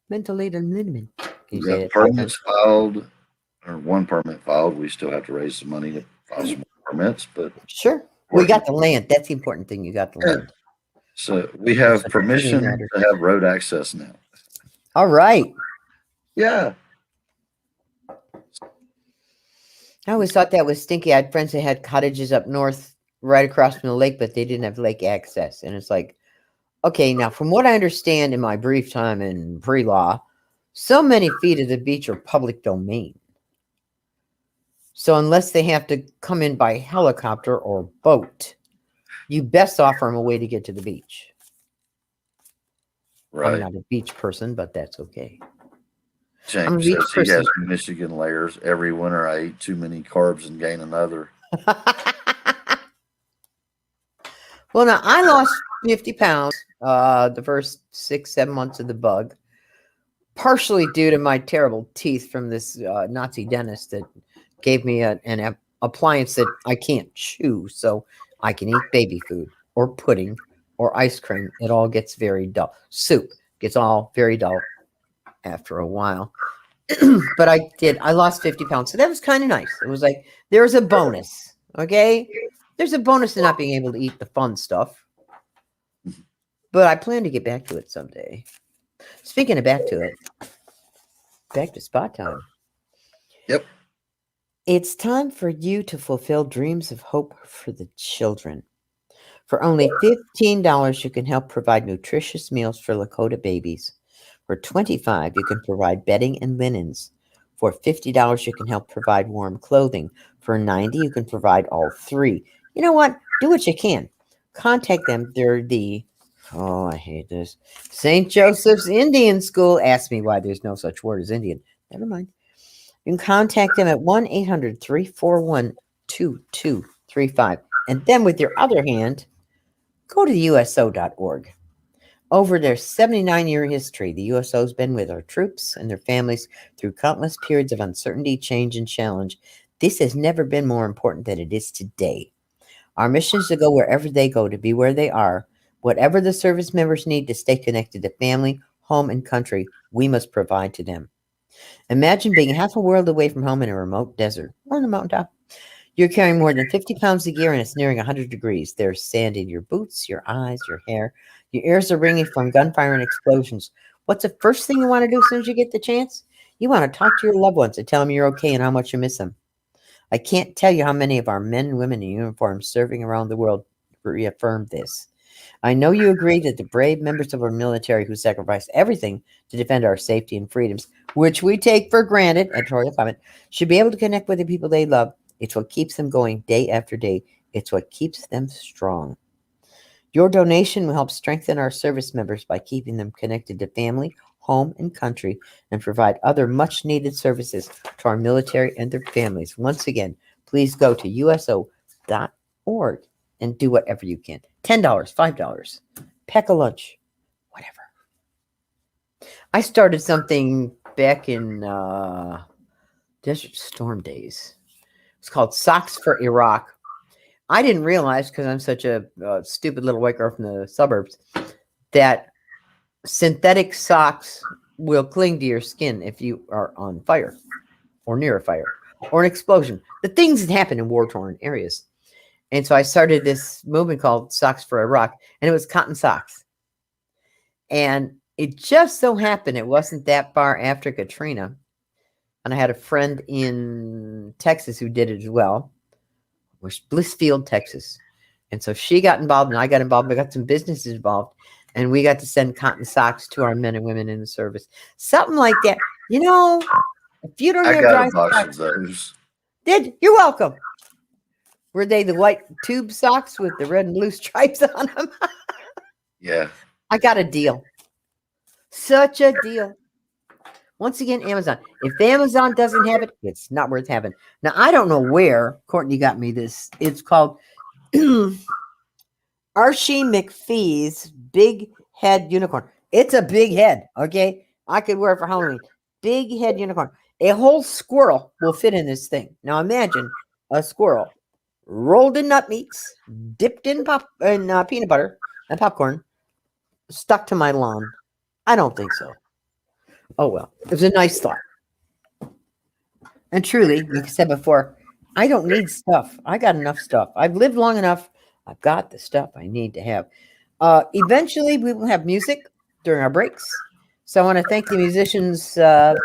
Mental aid and liniment. We got permits filed, or one permit filed. We still have to raise some money to file some more permits, but sure. We got the land. That's the important thing. You got the land. So we have permission to have road access now. All right. Yeah. I always thought that was stinky. I had friends that had cottages up north right across from the lake, but they didn't have lake access. And it's like, okay, now from what I understand in my brief time in pre-law, so many feet of the beach are public domain. So unless they have to come in by helicopter or boat, you best offer them a way to get to the beach. Right. I'm not a beach person, but that's okay. James says he has Michigan layers. Every winter I eat too many carbs and gain another. Well, now I lost 50 pounds the first 6-7 months of the bug. partially due to my terrible teeth from this Nazi dentist that gave me an appliance that I can't chew, so I can eat baby food or pudding or ice cream. It all gets very dull. Soup gets all very dull after a while. But I lost 50 pounds. So that was kind of nice. It was like, there's a bonus. Okay. There's a bonus to not being able to eat the fun stuff. But I plan to get back to it someday. Speaking of back to it, back to spot time. Yep. It's time for you to fulfill dreams of hope for the children. For only $15, you can help provide nutritious meals for Lakota babies. For $25, you can provide bedding and linens. For $50, you can help provide warm clothing. For $90, you can provide all three. You know what? Do what you can. Contact them. They're I hate this. St. Joseph's Indian School. Ask me why there's no such word as Indian. Never mind. You can contact them at 1-800-341-2235. And then with your other hand, go to USO.org. Over their 79-year history, the USO has been with our troops and their families through countless periods of uncertainty, change, and challenge. This has never been more important than it is today. Our mission is to go wherever they go, to be where they are. Whatever the service members need to stay connected to family, home, and country, we must provide to them. Imagine being half a world away from home in a remote desert or on a mountaintop. You're carrying more than 50 pounds of gear and it's nearing 100 degrees. There's sand in your boots, your eyes, your hair. Your ears are ringing from gunfire and explosions. What's the first thing you want to do as soon as you get the chance? You want to talk to your loved ones and tell them you're okay and how much you miss them. I can't tell you how many of our men and women in uniform serving around the world reaffirmed this. I know you agree that the brave members of our military who sacrifice everything to defend our safety and freedoms, which we take for granted, editorial comment, should be able to connect with the people they love. It's what keeps them going day after day. It's what keeps them strong. Your donation will help strengthen our service members by keeping them connected to family, home, and country, and provide other much-needed services to our military and their families. Once again, please go to USO.org and do whatever you can. $10, $5, pack a lunch, whatever. I started something back in Desert Storm days. It's called Socks for Iraq. I didn't realize, because I'm such a stupid little white girl from the suburbs, that synthetic socks will cling to your skin if you are on fire or near a fire or an explosion. The things that happen in war-torn areas. And so I started this movement called Socks for Iraq, and it was cotton socks. And it just so happened it wasn't that far after Katrina. And I had a friend in Texas who did it as well. Was Blissfield, Texas. And so she got involved and I got involved. We got some businesses involved and we got to send cotton socks to our men and women in the service. Something like that. You know, if you don't have dry socks, those. You're welcome. Were they the white tube socks with the red and blue stripes on them? Yeah. I got a deal. Such a deal. Once again, Amazon. If Amazon doesn't have it, it's not worth having. Now, I don't know where Courtney got me this. It's called Archie McPhee's Big Head Unicorn. It's a big head, okay? I could wear it for Halloween. Big head unicorn. A whole squirrel will fit in this thing. Now, imagine a squirrel rolled in nut meats, dipped in peanut butter and popcorn, stuck to my lawn. I don't think so. Oh, well, it was a nice thought. And truly, like I said before, I don't need stuff. I got enough stuff. I've lived long enough. I've got the stuff I need to have. Eventually, we will have music during our breaks. So I want to thank the musicians ahead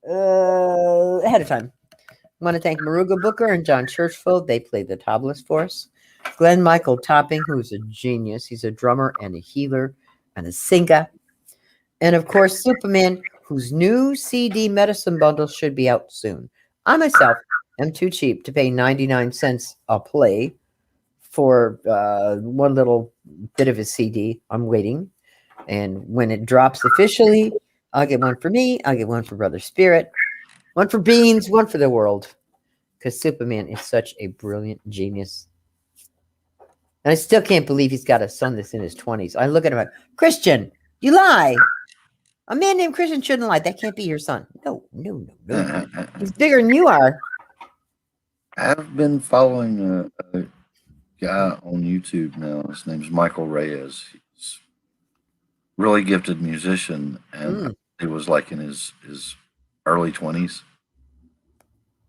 of time. I want to thank Maruga Booker and John Churchfield. They played the tablas for us. Glenn Michael Topping, who's a genius. He's a drummer and a healer and a singer. And, of course, Superman, whose new CD medicine bundle should be out soon. I myself am too cheap to pay 99 cents a play for one little bit of his CD. I'm waiting. And when it drops officially, I'll get one for me. I'll get one for Brother Spirit. One for Beans, one for the world. Because Superman is such a brilliant genius. And I still can't believe he's got a son that's in his 20s. I look at him like, Christian, you lie. A man named Christian shouldn't lie. That can't be your son. No, no, no, no. He's bigger than you are. I've been following a guy on YouTube now. His name's Michael Reyes. He's a really gifted musician, and he was like in his early 20s.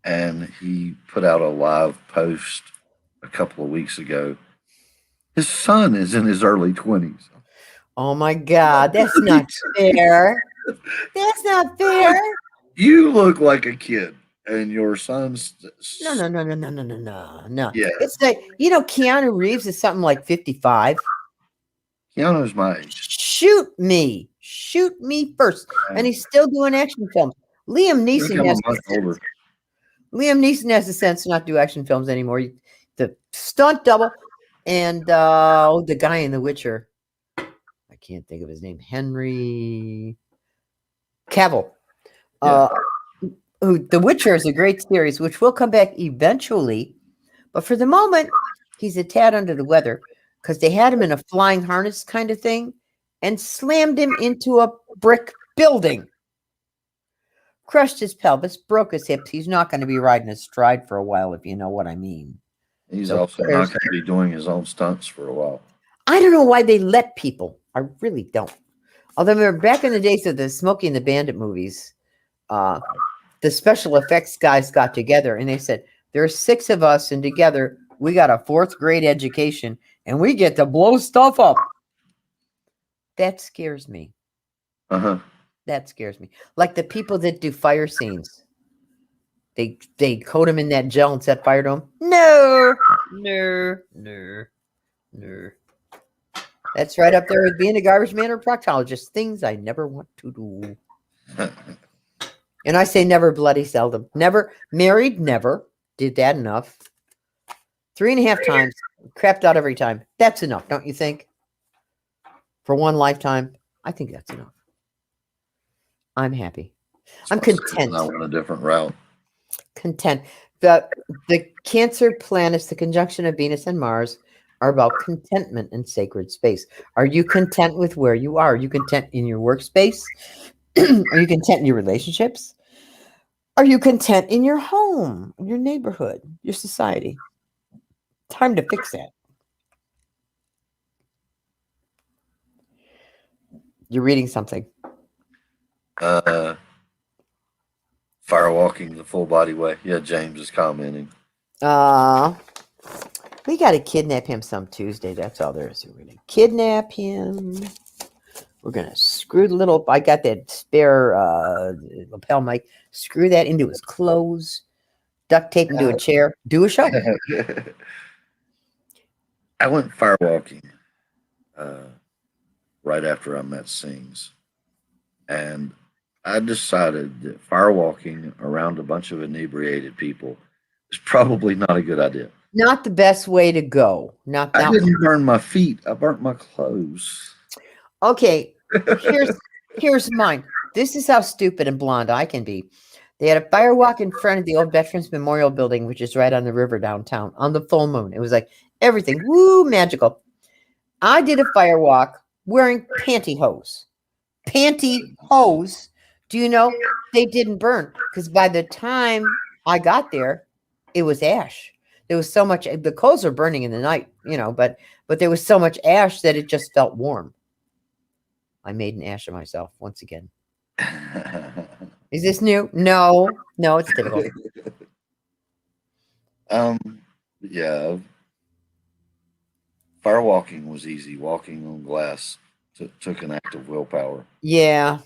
And he put out a live post a couple of weeks ago. His son is in his early 20s. Oh my God, that's not fair. That's not fair. You look like a kid, and your son's No, no, no, no, no, no, no, no, no. Yeah. It's like, Keanu Reeves is something like 55. Keanu's my age. Shoot me first. And he's still doing action films. Liam Neeson has the sense to not do action films anymore. The stunt double and the guy in The Witcher. I can't think of his name. Henry Cavill. Who The Witcher is a great series, which will come back eventually. But for the moment, he's a tad under the weather because they had him in a flying harness kind of thing and slammed him into a brick building. Crushed his pelvis, broke his hips. He's not going to be riding his stride for a while, if you know what I mean. He's also not going to be doing his own stunts for a while. I don't know why they let people. I really don't. Although remember back in the days of the Smokey and the Bandit movies, the special effects guys got together and they said, there are 6 of us and together we got a 4th grade education and we get to blow stuff up. That scares me. That scares me. Like the people that do fire scenes. They coat them in that gel and set fire to them. No. That's right up there with being a garbage man or proctologist. Things I never want to do. And I say never, bloody seldom. Never. Married, never. Did that enough. 3.5 times. Crapped out every time. That's enough, don't you think? For one lifetime, I think that's enough. I'm happy. I'm content. I went a different route. Content. The Cancer planets, the conjunction of Venus and Mars, are about contentment and sacred space. Are you content with where you are? Are you content in your workspace? Are you content in your relationships? Are you content in your home, your neighborhood, your society? Time to fix that. You're reading something. Firewalking the full body way. Yeah, James is commenting. We got to kidnap him some Tuesday. That's all there is. We're going to kidnap him. We're going to screw the little, I got that spare lapel mic. Screw that into his clothes. Duct tape him to a chair. Do a show. I went firewalking right after I met Sings. And I decided that firewalking around a bunch of inebriated people is probably not a good idea. Not the best way to go. Not that I didn't burn my feet. I burnt my clothes. Okay, here's mine. This is how stupid and blonde I can be. They had a firewalk in front of the old Veterans Memorial Building, which is right on the river downtown, on the full moon. It was like everything, woo, magical. I did a firewalk wearing pantyhose. Pantyhose. Do you know they didn't burn? Because by the time I got there, it was ash. There was so much, the coals were burning in the night, but there was so much ash that it just felt warm. I made an ash of myself once again. Is this new? No, it's typical. Yeah. Firewalking was easy. Walking on glass took an act of willpower. Yeah.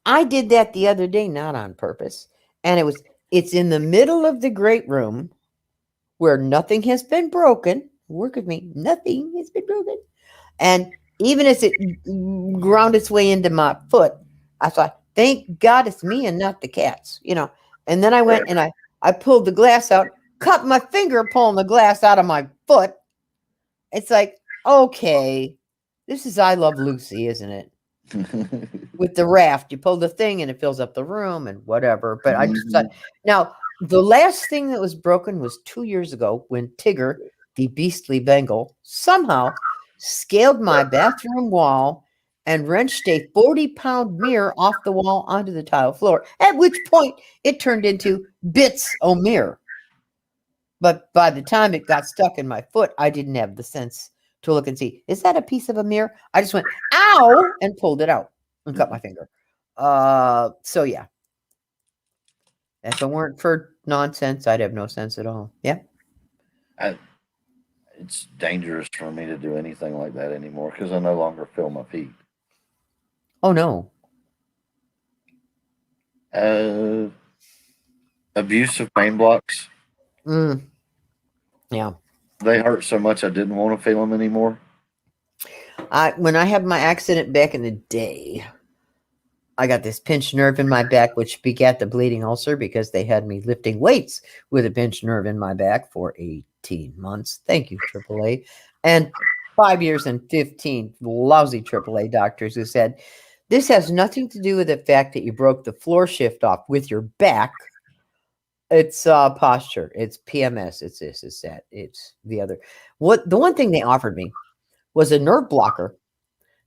I did that the other day, not on purpose. And it's in the middle of the great room where nothing has been broken. Work with me. Nothing has been broken. And even as it ground its way into my foot, I thought, thank God it's me and not the cats, And then I went and I pulled the glass out, cut my finger pulling the glass out of my foot. It's like, okay, this is I Love Lucy, isn't it? With the raft, you pull the thing and it fills up the room and whatever. But I just thought, now the last thing that was broken was 2 years ago when Tigger, the beastly Bengal, somehow scaled my bathroom wall and wrenched a 40-pound mirror off the wall onto the tile floor, at which point it turned into bits o' mirror. But by the time it got stuck in my foot, I didn't have the sense to look and see, is that a piece of a mirror? I just went, ow, and pulled it out and cut my finger. So yeah. If it weren't for nonsense, I'd have no sense at all. Yeah. It's dangerous for me to do anything like that anymore because I no longer feel my feet. Oh no. Abusive pain blocks. Yeah. They hurt so much I didn't want to feel them anymore. When I had my accident back in the day, I got this pinched nerve in my back, which begat the bleeding ulcer because they had me lifting weights with a pinched nerve in my back for 18 months. Thank you, AAA. And 5 years and 15 lousy AAA doctors who said, this has nothing to do with the fact that you broke the floor shift off with your back. It's posture. It's PMS. It's this, it's that. It's the other. The one thing they offered me was a nerve blocker.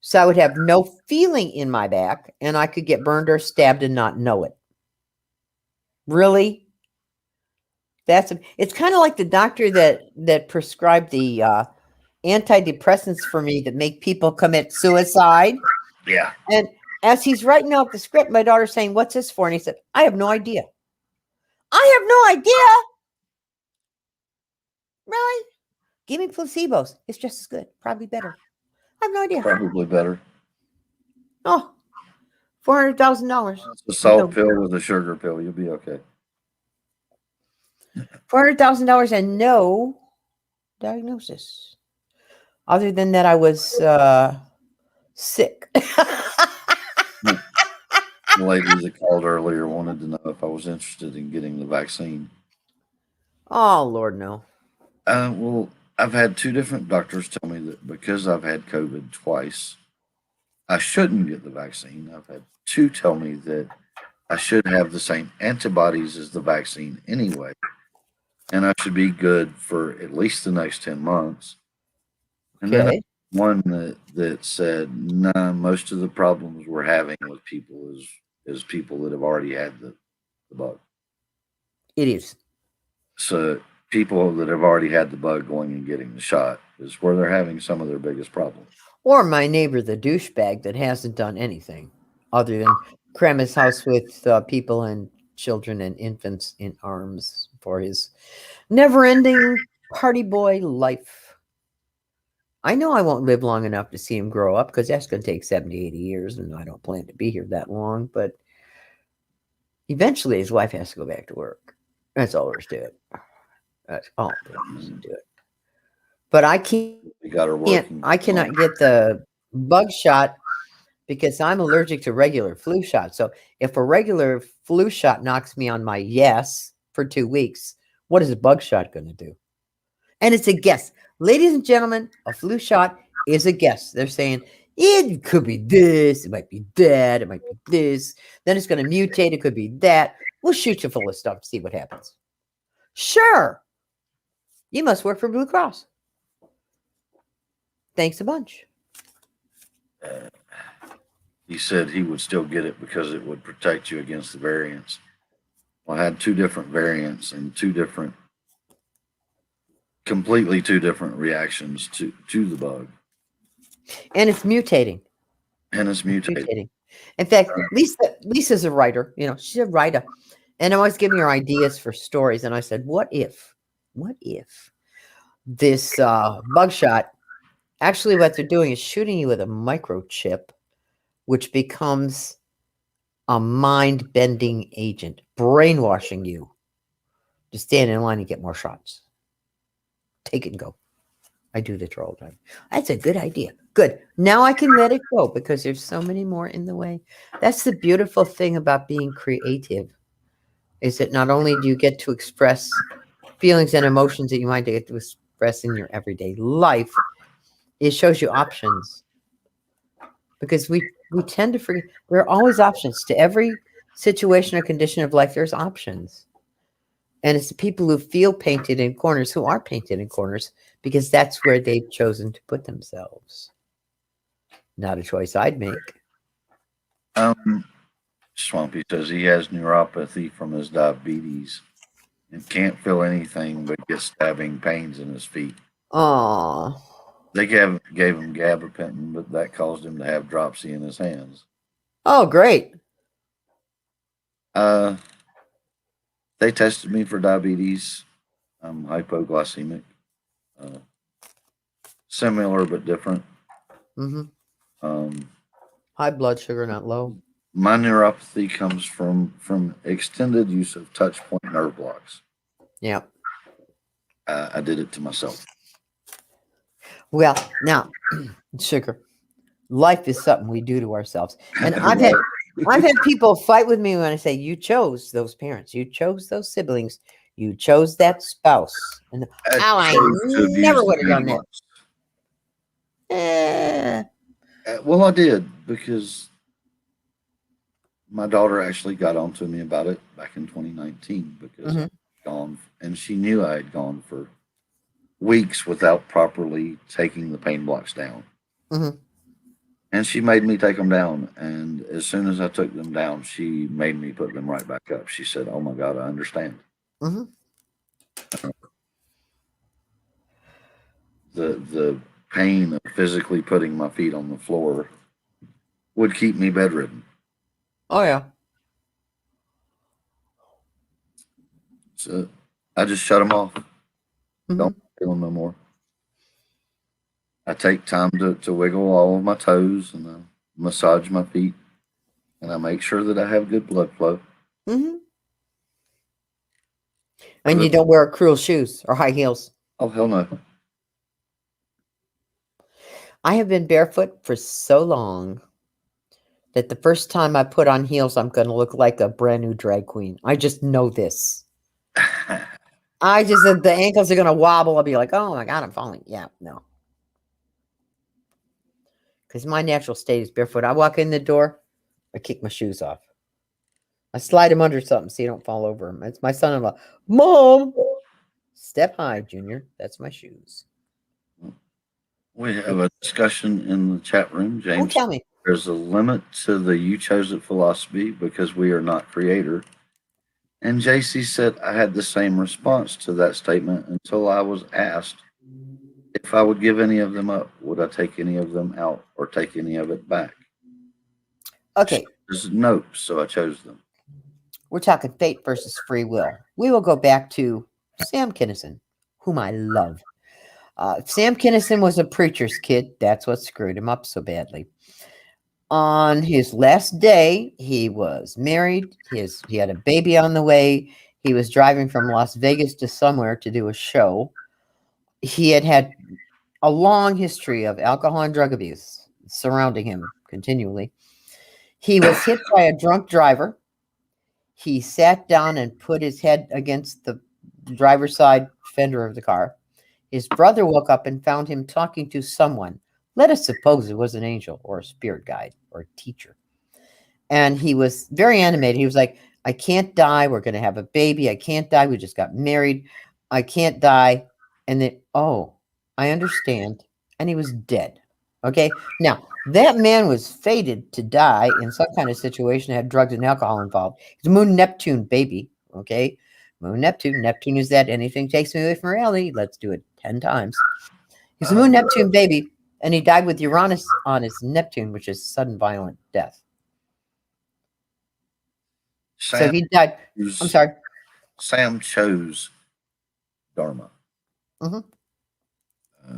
So I would have no feeling in my back and I could get burned or stabbed and not know it. Really? It's kind of like the doctor that prescribed the antidepressants for me that make people commit suicide. Yeah. And as he's writing out the script, my daughter's saying, what's this for? And he said, I have no idea. I have no idea. Really? Give me placebos. It's just as good. Probably better. I have no idea. Probably better. Oh, $400,000. It's a salt pill with a sugar pill. You'll be okay. $400,000 and no diagnosis. Other than that, I was sick. The lady that called earlier wanted to know if I was interested in getting the vaccine. Oh, Lord, no. Well, I've had two different doctors tell me that because I've had COVID twice, I shouldn't get the vaccine. I've had two tell me that I should have the same antibodies as the vaccine anyway, and I should be good for at least the next 10 months. And then one that said, nah, most of the problems we're having with people is people that have already had the bug. It is. So people that have already had the bug going and getting the shot is where they're having some of their biggest problems. Or my neighbor, the douchebag that hasn't done anything other than cram his house with people and children and infants in arms for his never-ending party boy life. I know I won't live long enough to see him grow up because that's going to take 70, 80 years, and I don't plan to be here that long, but eventually his wife has to go back to work. That's all there is to it. That's all there is to it. But I cannot get the bug shot because I'm allergic to regular flu shots. So if a regular flu shot knocks me on my yes for 2 weeks, what is a bug shot going to do? And it's a guess. Ladies and gentlemen, a flu shot is a guess. They're saying it could be this, it might be that, it might be this. Then it's going to mutate. It could be that. We'll shoot you full of stuff to see what happens. Sure. You must work for Blue Cross. Thanks a bunch. He said he would still get it because it would protect you against the variants. Well, I had two different variants and completely two different reactions to the bug. And it's mutating. And it's mutating. In fact, Lisa's a writer. You know, she's a writer. And I'm always giving her ideas for stories. And I said, what if this bug shot, actually what they're doing is shooting you with a microchip, which becomes a mind-bending agent, brainwashing you to stand in line and get more shots. Take it and go. I do this all the time. That's a good idea. Good. Now I can let it go because there's so many more in the way. That's the beautiful thing about being creative, is that not only do you get to express feelings and emotions that you might get to express in your everyday life, it shows you options. Because we tend to forget there are always options to every situation or condition of life. There's options. And it's the people who feel painted in corners who are painted in corners because that's where they've chosen to put themselves. Not a choice I'd make. Swampy says he has neuropathy from his diabetes and can't feel anything but gets stabbing pains in his feet. Oh, They gave him gabapentin, but that caused him to have dropsy in his hands. oh, great. Uh, they tested me for diabetes. I'm hypoglycemic. Uh, Similar but different. Hmm. Um, High blood sugar, not low. my neuropathy comes from extended use of touch point nerve blocks. Yeah. I did it to myself. Well, now, sugar. Life is something we do to ourselves. And I've had people fight with me when I say you chose those parents, you chose those siblings, you chose that spouse. And I chose to abuse never the would have pain done that. blocks. Eh, Well, I did because my daughter actually got on to me about it back in 2019 because mhm, I'd gone and she knew I had gone for weeks without properly taking the pain blocks down. mhm. And she made me take them down. And as soon as I took them down, she made me put them right back up. She said, "Oh my God, I understand." Mhm. The pain of physically putting my feet on the floor would keep me bedridden. Oh yeah. So I just shut them off. Don't Mhm. feel them no more. I take time to wiggle all of my toes and I massage my feet and I make sure that I have good blood flow. Mhm. And Other, you don't wear cruel shoes or high heels. oh hell no! I have been barefoot for so long that the first time I put on heels, I'm going to look like a brand new drag queen. I just know this. I just said the ankles are going to wobble. I'll be like, oh my God, I'm falling. Yeah, no. Because my natural state is barefoot. I walk in the door, I kick my shoes off. I slide them under something so you don't fall over them. It's my son in law. Mom, step high, Junior. That's my shoes. We have a discussion in the chat room, Oh, James. tell me. There's a limit to the "you chose it" philosophy because we are not creator. And JC said I had the same response to that statement until I was asked if I would give any of them up. Would I take any of them out or take any of it back? Okay, No, so I chose them. we're talking fate versus free will. We will go back to Sam Kinison, whom I love. Sam Kinison was a preacher's kid. That's what screwed him up so badly. On his last day, he was married. He had a baby on the way. He was driving from Las Vegas to somewhere to do a show. He had a long history of alcohol and drug abuse surrounding him continually. He was hit by a drunk driver. He sat down and put his head against the driver's side fender of the car. His brother woke up and found him talking to someone. Let us suppose it was an angel or a spirit guide or a teacher. And he was very animated. He was like, I can't die. We're going to have a baby. I can't die. We just got married. I can't die. And then, oh, I understand. And he was dead. Okay. Now, that man was fated to die in some kind of situation that had drugs and alcohol involved. He's a Moon Neptune baby. Okay. Moon Neptune. Neptune is that anything takes me away from reality. Let's do it 10 times. He's a Moon Neptune baby. And he died with Uranus on his Neptune, which is sudden violent death. So Sam, he died. I'm sorry. Sam chose Dharma. Hmm. Uh,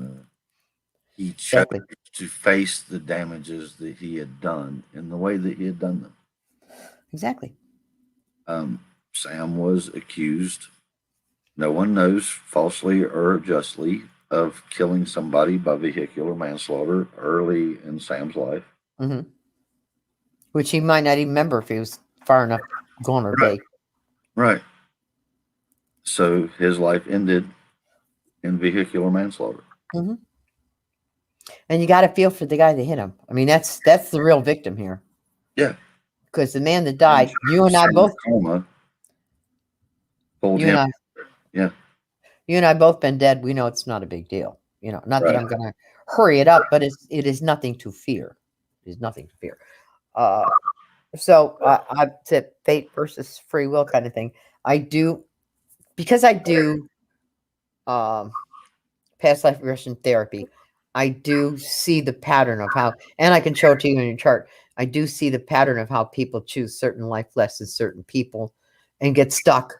he chose Exactly. to face the damages that he had done in the way that he had done them. Exactly. Sam was accused, no one knows, falsely or justly, of killing somebody by vehicular manslaughter early in Sam's life. Hmm. Which he might not even remember if he was far enough gone or Right. bay. Right. So his life ended in vehicular manslaughter. Hmm. And you got to feel for the guy that hit him. I mean, that's the real victim here. Yeah. Because the man that died, you and I both, Coma pulled you him. and I, Yeah. you and I both been dead. We know it's not a big deal. Not that Right. I'm going to hurry it up, but it is nothing to fear. There's nothing to fear. So I said fate versus free will kind of thing. I do because I do past life regression therapy. I do see the pattern of how, and I can show it to you in your chart. I do see the pattern of how people choose certain life lessons, certain people, and get stuck.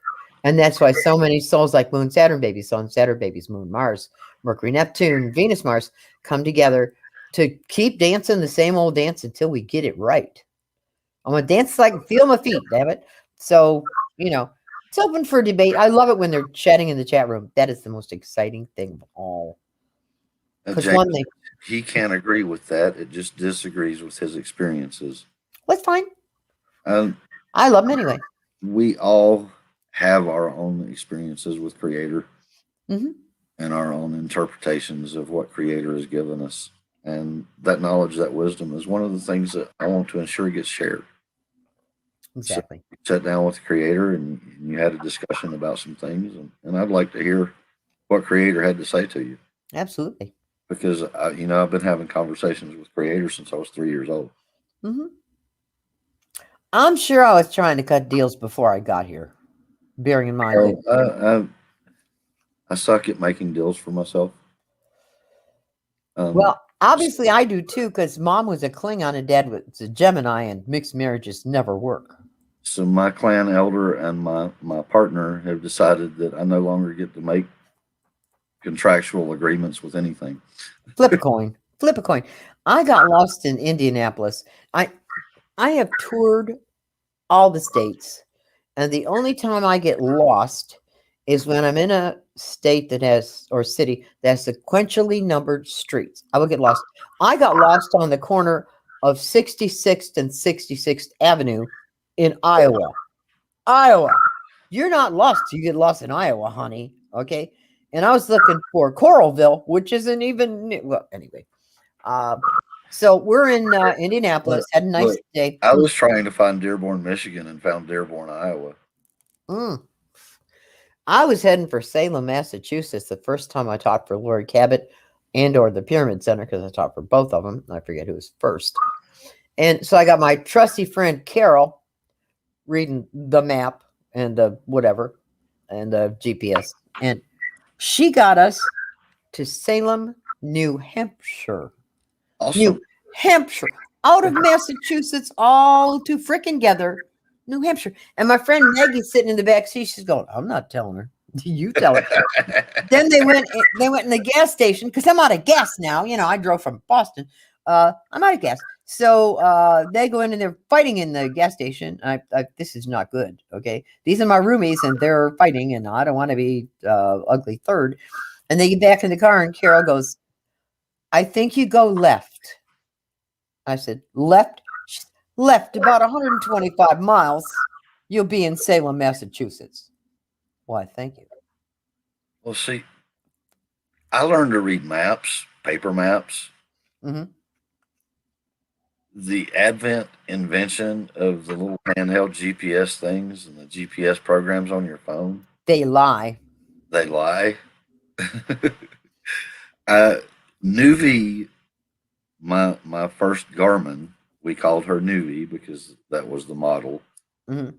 And that's why so many souls like Moon Saturn babies, Sun Saturn babies, Moon Mars, Mercury Neptune, Venus Mars come together to keep dancing the same old dance until we get it right. I'm gonna dance like feel my feet, damn it. So, it's open for debate. I love it when they're chatting in the chat room. That is the most exciting thing of all. Because James, one thing, he can't agree with that. It just disagrees with his experiences. that's fine. Um, I love them anyway. we all have our own experiences with Creator Hmm. and our own interpretations of what Creator has given us. And that knowledge, that wisdom is one of the things that I want to ensure gets shared. Exactly. So you sat down with the Creator and you had a discussion about some things. And I'd like to hear what Creator had to say to you. Absolutely. Because, I've been having conversations with Creator since I was 3 years old. Hmm. I'm sure I was trying to cut deals before I got here, bearing in mind that. I suck at making deals for myself. Well, obviously I do too, because mom was a Klingon and dad was a Gemini, and mixed marriages never work. So my clan elder and my partner have decided that I no longer get to make contractual agreements with anything. Flip a coin. Flip a coin. I got lost in Indianapolis. I have toured all the states, and the only time I get lost is when I'm in a state that has, or city that has sequentially numbered streets. I will get lost. I got lost on the corner of 66th and 66th Avenue in Iowa. Iowa. You're not lost. You get lost in Iowa, honey. Okay. And I was looking for Coralville, which isn't even, well, anyway. So we're in Indianapolis. Had a nice day. I was trying to find Dearborn, Michigan, and found Dearborn, Iowa. I was heading for Salem, Massachusetts the first time I talked for Lori Cabot and or the Pyramid Center, because I talked for both of them. I forget who was first. And so I got my trusty friend Carol reading the map and the whatever and the GPS. And she got us to Salem, New Hampshire. Awesome. New Hampshire. Out of Massachusetts, all to frickin' together, New Hampshire. And my friend Maggie's sitting in the back seat. She's going, I'm not telling her. You tell her. Then they went in the gas station because I'm out of gas now. I drove from Boston. I'm out of gas. So they go in and they're fighting in the gas station. This is not good. Okay. These are my roomies and they're fighting, and I don't want to be ugly third. And they get back in the car and Carol goes, I think you go left. I said, left? Left about 125 miles. You'll be in Salem, Massachusetts. Why, thank you. Well, see, I learned to read maps, paper maps. Mm-hmm. The invention of the little handheld GPS things and the GPS programs on your phone. They lie. They lie. Nuvi, my first Garmin, we called her Nuvi because that was the model. Mm-hmm.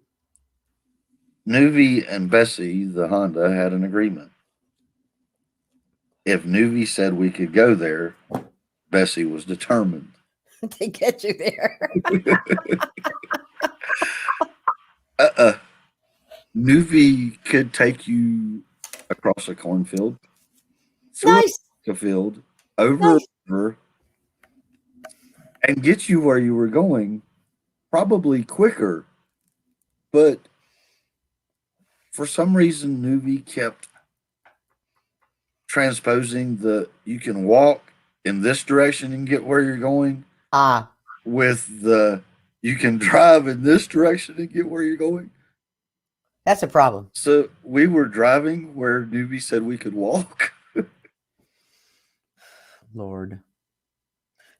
Nuvi and Bessie, the Honda, had an agreement. If Nuvi said we could go there, Bessie was determined to get you there. Nuvi could take you across a cornfield, through a field, over a river, and get you where you were going, probably quicker. But for some reason, Nuvi kept transposing you can walk in this direction and get where you're going. With you can drive in this direction and get where you're going. That's a problem. So we were driving where Nuvi said we could walk. Lord.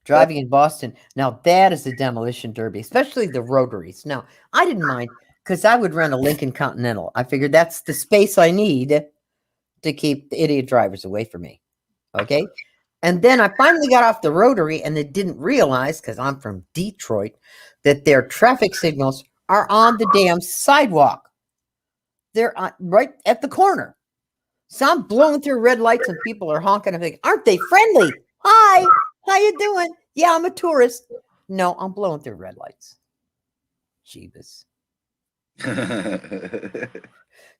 Driving in Boston. Now that is a demolition derby, especially the rotaries. Now, I didn't mind because I would run a Lincoln Continental. I figured that's the space I need to keep the idiot drivers away from me. Okay. And then I finally got off the rotary and they didn't realize, because I'm from Detroit, that their traffic signals are on the damn sidewalk. They're right at the corner. So I'm blowing through red lights and people are honking. I'm thinking, aren't they friendly? Hi, how you doing? Yeah, I'm a tourist. No, I'm blowing through red lights. Jeebus.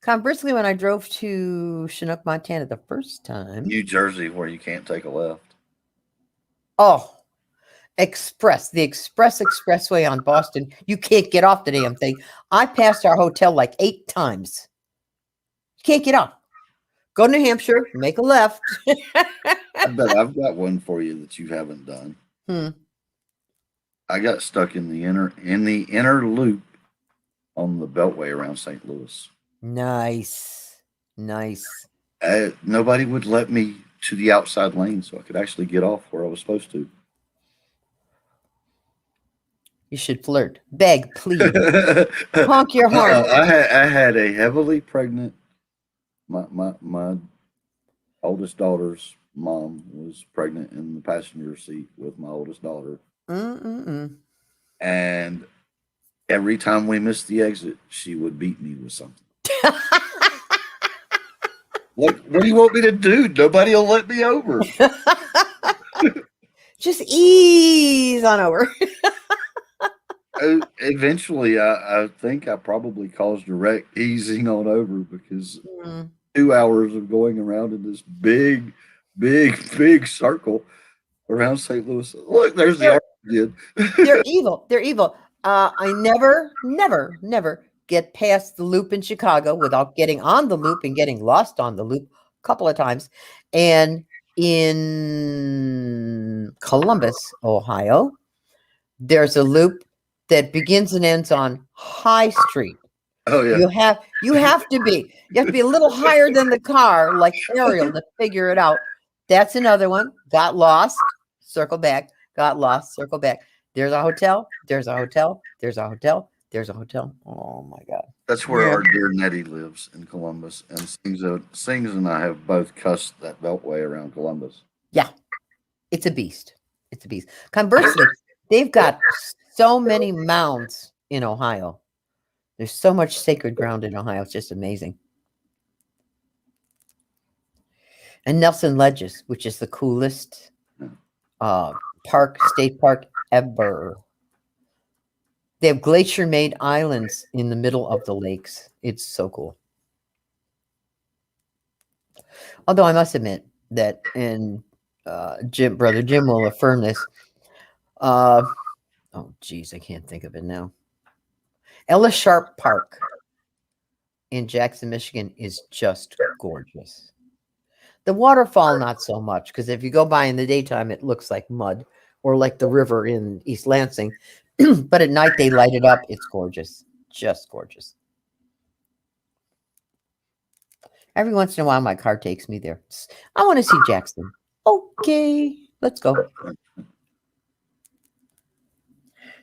Conversely, when I drove to Chinook, Montana the first time. New Jersey, where you can't take a left. Oh, the expressway on Boston. You can't get off the damn thing. I passed our hotel like 8 times. You can't get off. Go to New Hampshire, make a left. I bet I've got one for you that you haven't done. I got stuck in the inner loop on the Beltway around St. Louis. Nice. Nobody would let me to the outside lane, so I could actually get off where I was supposed to. You should flirt, beg, plead, honk your horn. I had a heavily pregnant. My oldest daughter's mom was pregnant in the passenger seat with my oldest daughter. And every time we missed the exit, she would beat me with something. What do you want me to do? Nobody will let me over. Just ease on over. Eventually, I think I probably caused direct easing on over because 2 hours of going around in this big circle around St. Louis. Look, there's the again. They're evil. I never get past the loop in Chicago without getting on the loop and getting lost on the loop a couple of times. And in Columbus, Ohio, there's a loop that begins and ends on High Street. Oh yeah. You have to be a little higher than the car, like Ariel, to figure it out. That's another one. Got lost, circle back. Got lost, circle back. There's a hotel. There's a hotel. There's a hotel. There's a hotel. Oh my God. That's where our dear Nettie lives in Columbus, and Sings and I have both cussed that beltway around Columbus. Yeah, it's a beast. Conversely, they've got so many mounds in Ohio. There's so much sacred ground in Ohio. It's just amazing. And Nelson Ledges, which is the coolest state park ever. They have glacier-made islands in the middle of the lakes. It's so cool. Although I must admit that, and Brother Jim will affirm this. Oh, geez, I can't think of it now. Ella Sharp Park in Jackson, Michigan is just gorgeous. The waterfall, not so much, because if you go by in the daytime, it looks like mud or like the river in East Lansing. But at night, they light it up. It's gorgeous. Just gorgeous. Every once in a while, my car takes me there. I want to see Jackson. Okay, let's go.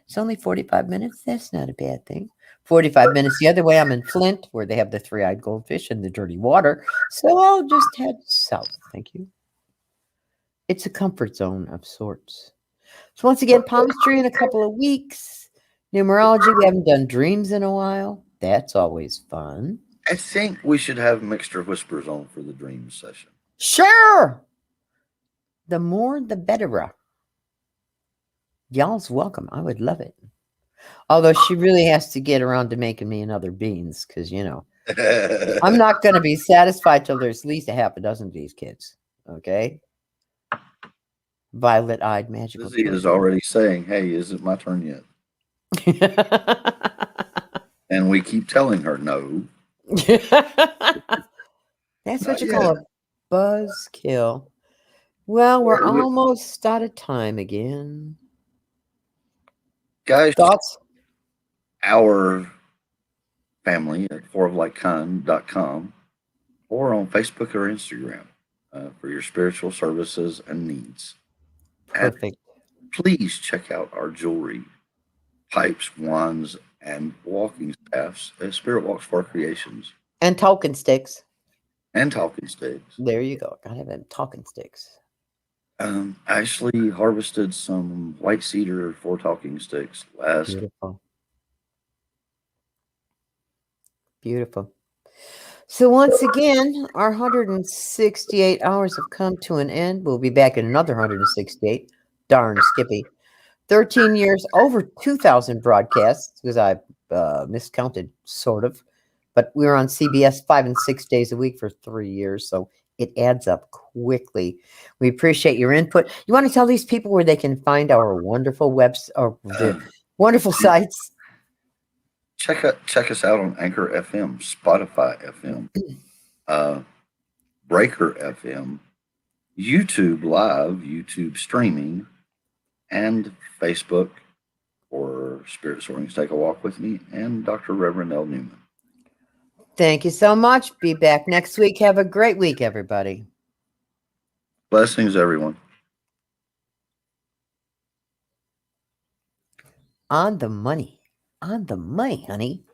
It's only 45 minutes. That's not a bad thing. 45 minutes the other way. I'm in Flint, where they have the three-eyed goldfish and the dirty water. So I'll just head south. Thank you. It's a comfort zone of sorts. So once again, palmistry in a couple of weeks. Numerology, we haven't done dreams in a while. That's always fun. I think we should have Mixture Whispers on for the dreams session. Sure. The more, the better. Y'all's welcome. I would love it. Although she really has to get around to making me another beans, because, I'm not going to be satisfied till there's at least a half a dozen of these kids. Okay? Violet-eyed magical. Lizzie is already saying, hey, is it my turn yet? And we keep telling her no. That's what you call a buzzkill. Well, we're almost out of time again. Guys, thoughts? Our family at foroflikecon.com or on Facebook or Instagram for your spiritual services and needs. Perfect. And please check out our jewelry, pipes, wands, and walking staffs at Spirit Walks for Creations. And talking sticks. And talking sticks. There you go. Gotta have them talking sticks. Ashley harvested some white cedar for talking sticks last. Beautiful. Beautiful. So once again, our 168 hours have come to an end. We'll be back in another 168. Darn Skippy. 13 years, over 2,000 broadcasts, because I miscounted, sort of. But we were on CBS 5 and 6 days a week for 3 years, so it adds up quickly. We appreciate your input. You want to tell these people where they can find our wonderful webs or the wonderful sites? Check us out on Anchor FM, Spotify FM, Breaker FM, YouTube Live, YouTube streaming, and Facebook for Spirit Soaring. Take a walk with me and Dr. Reverend L. Newman. Thank you so much. Be back next week. Have a great week, everybody. Blessings, everyone. On the money. On the money, honey.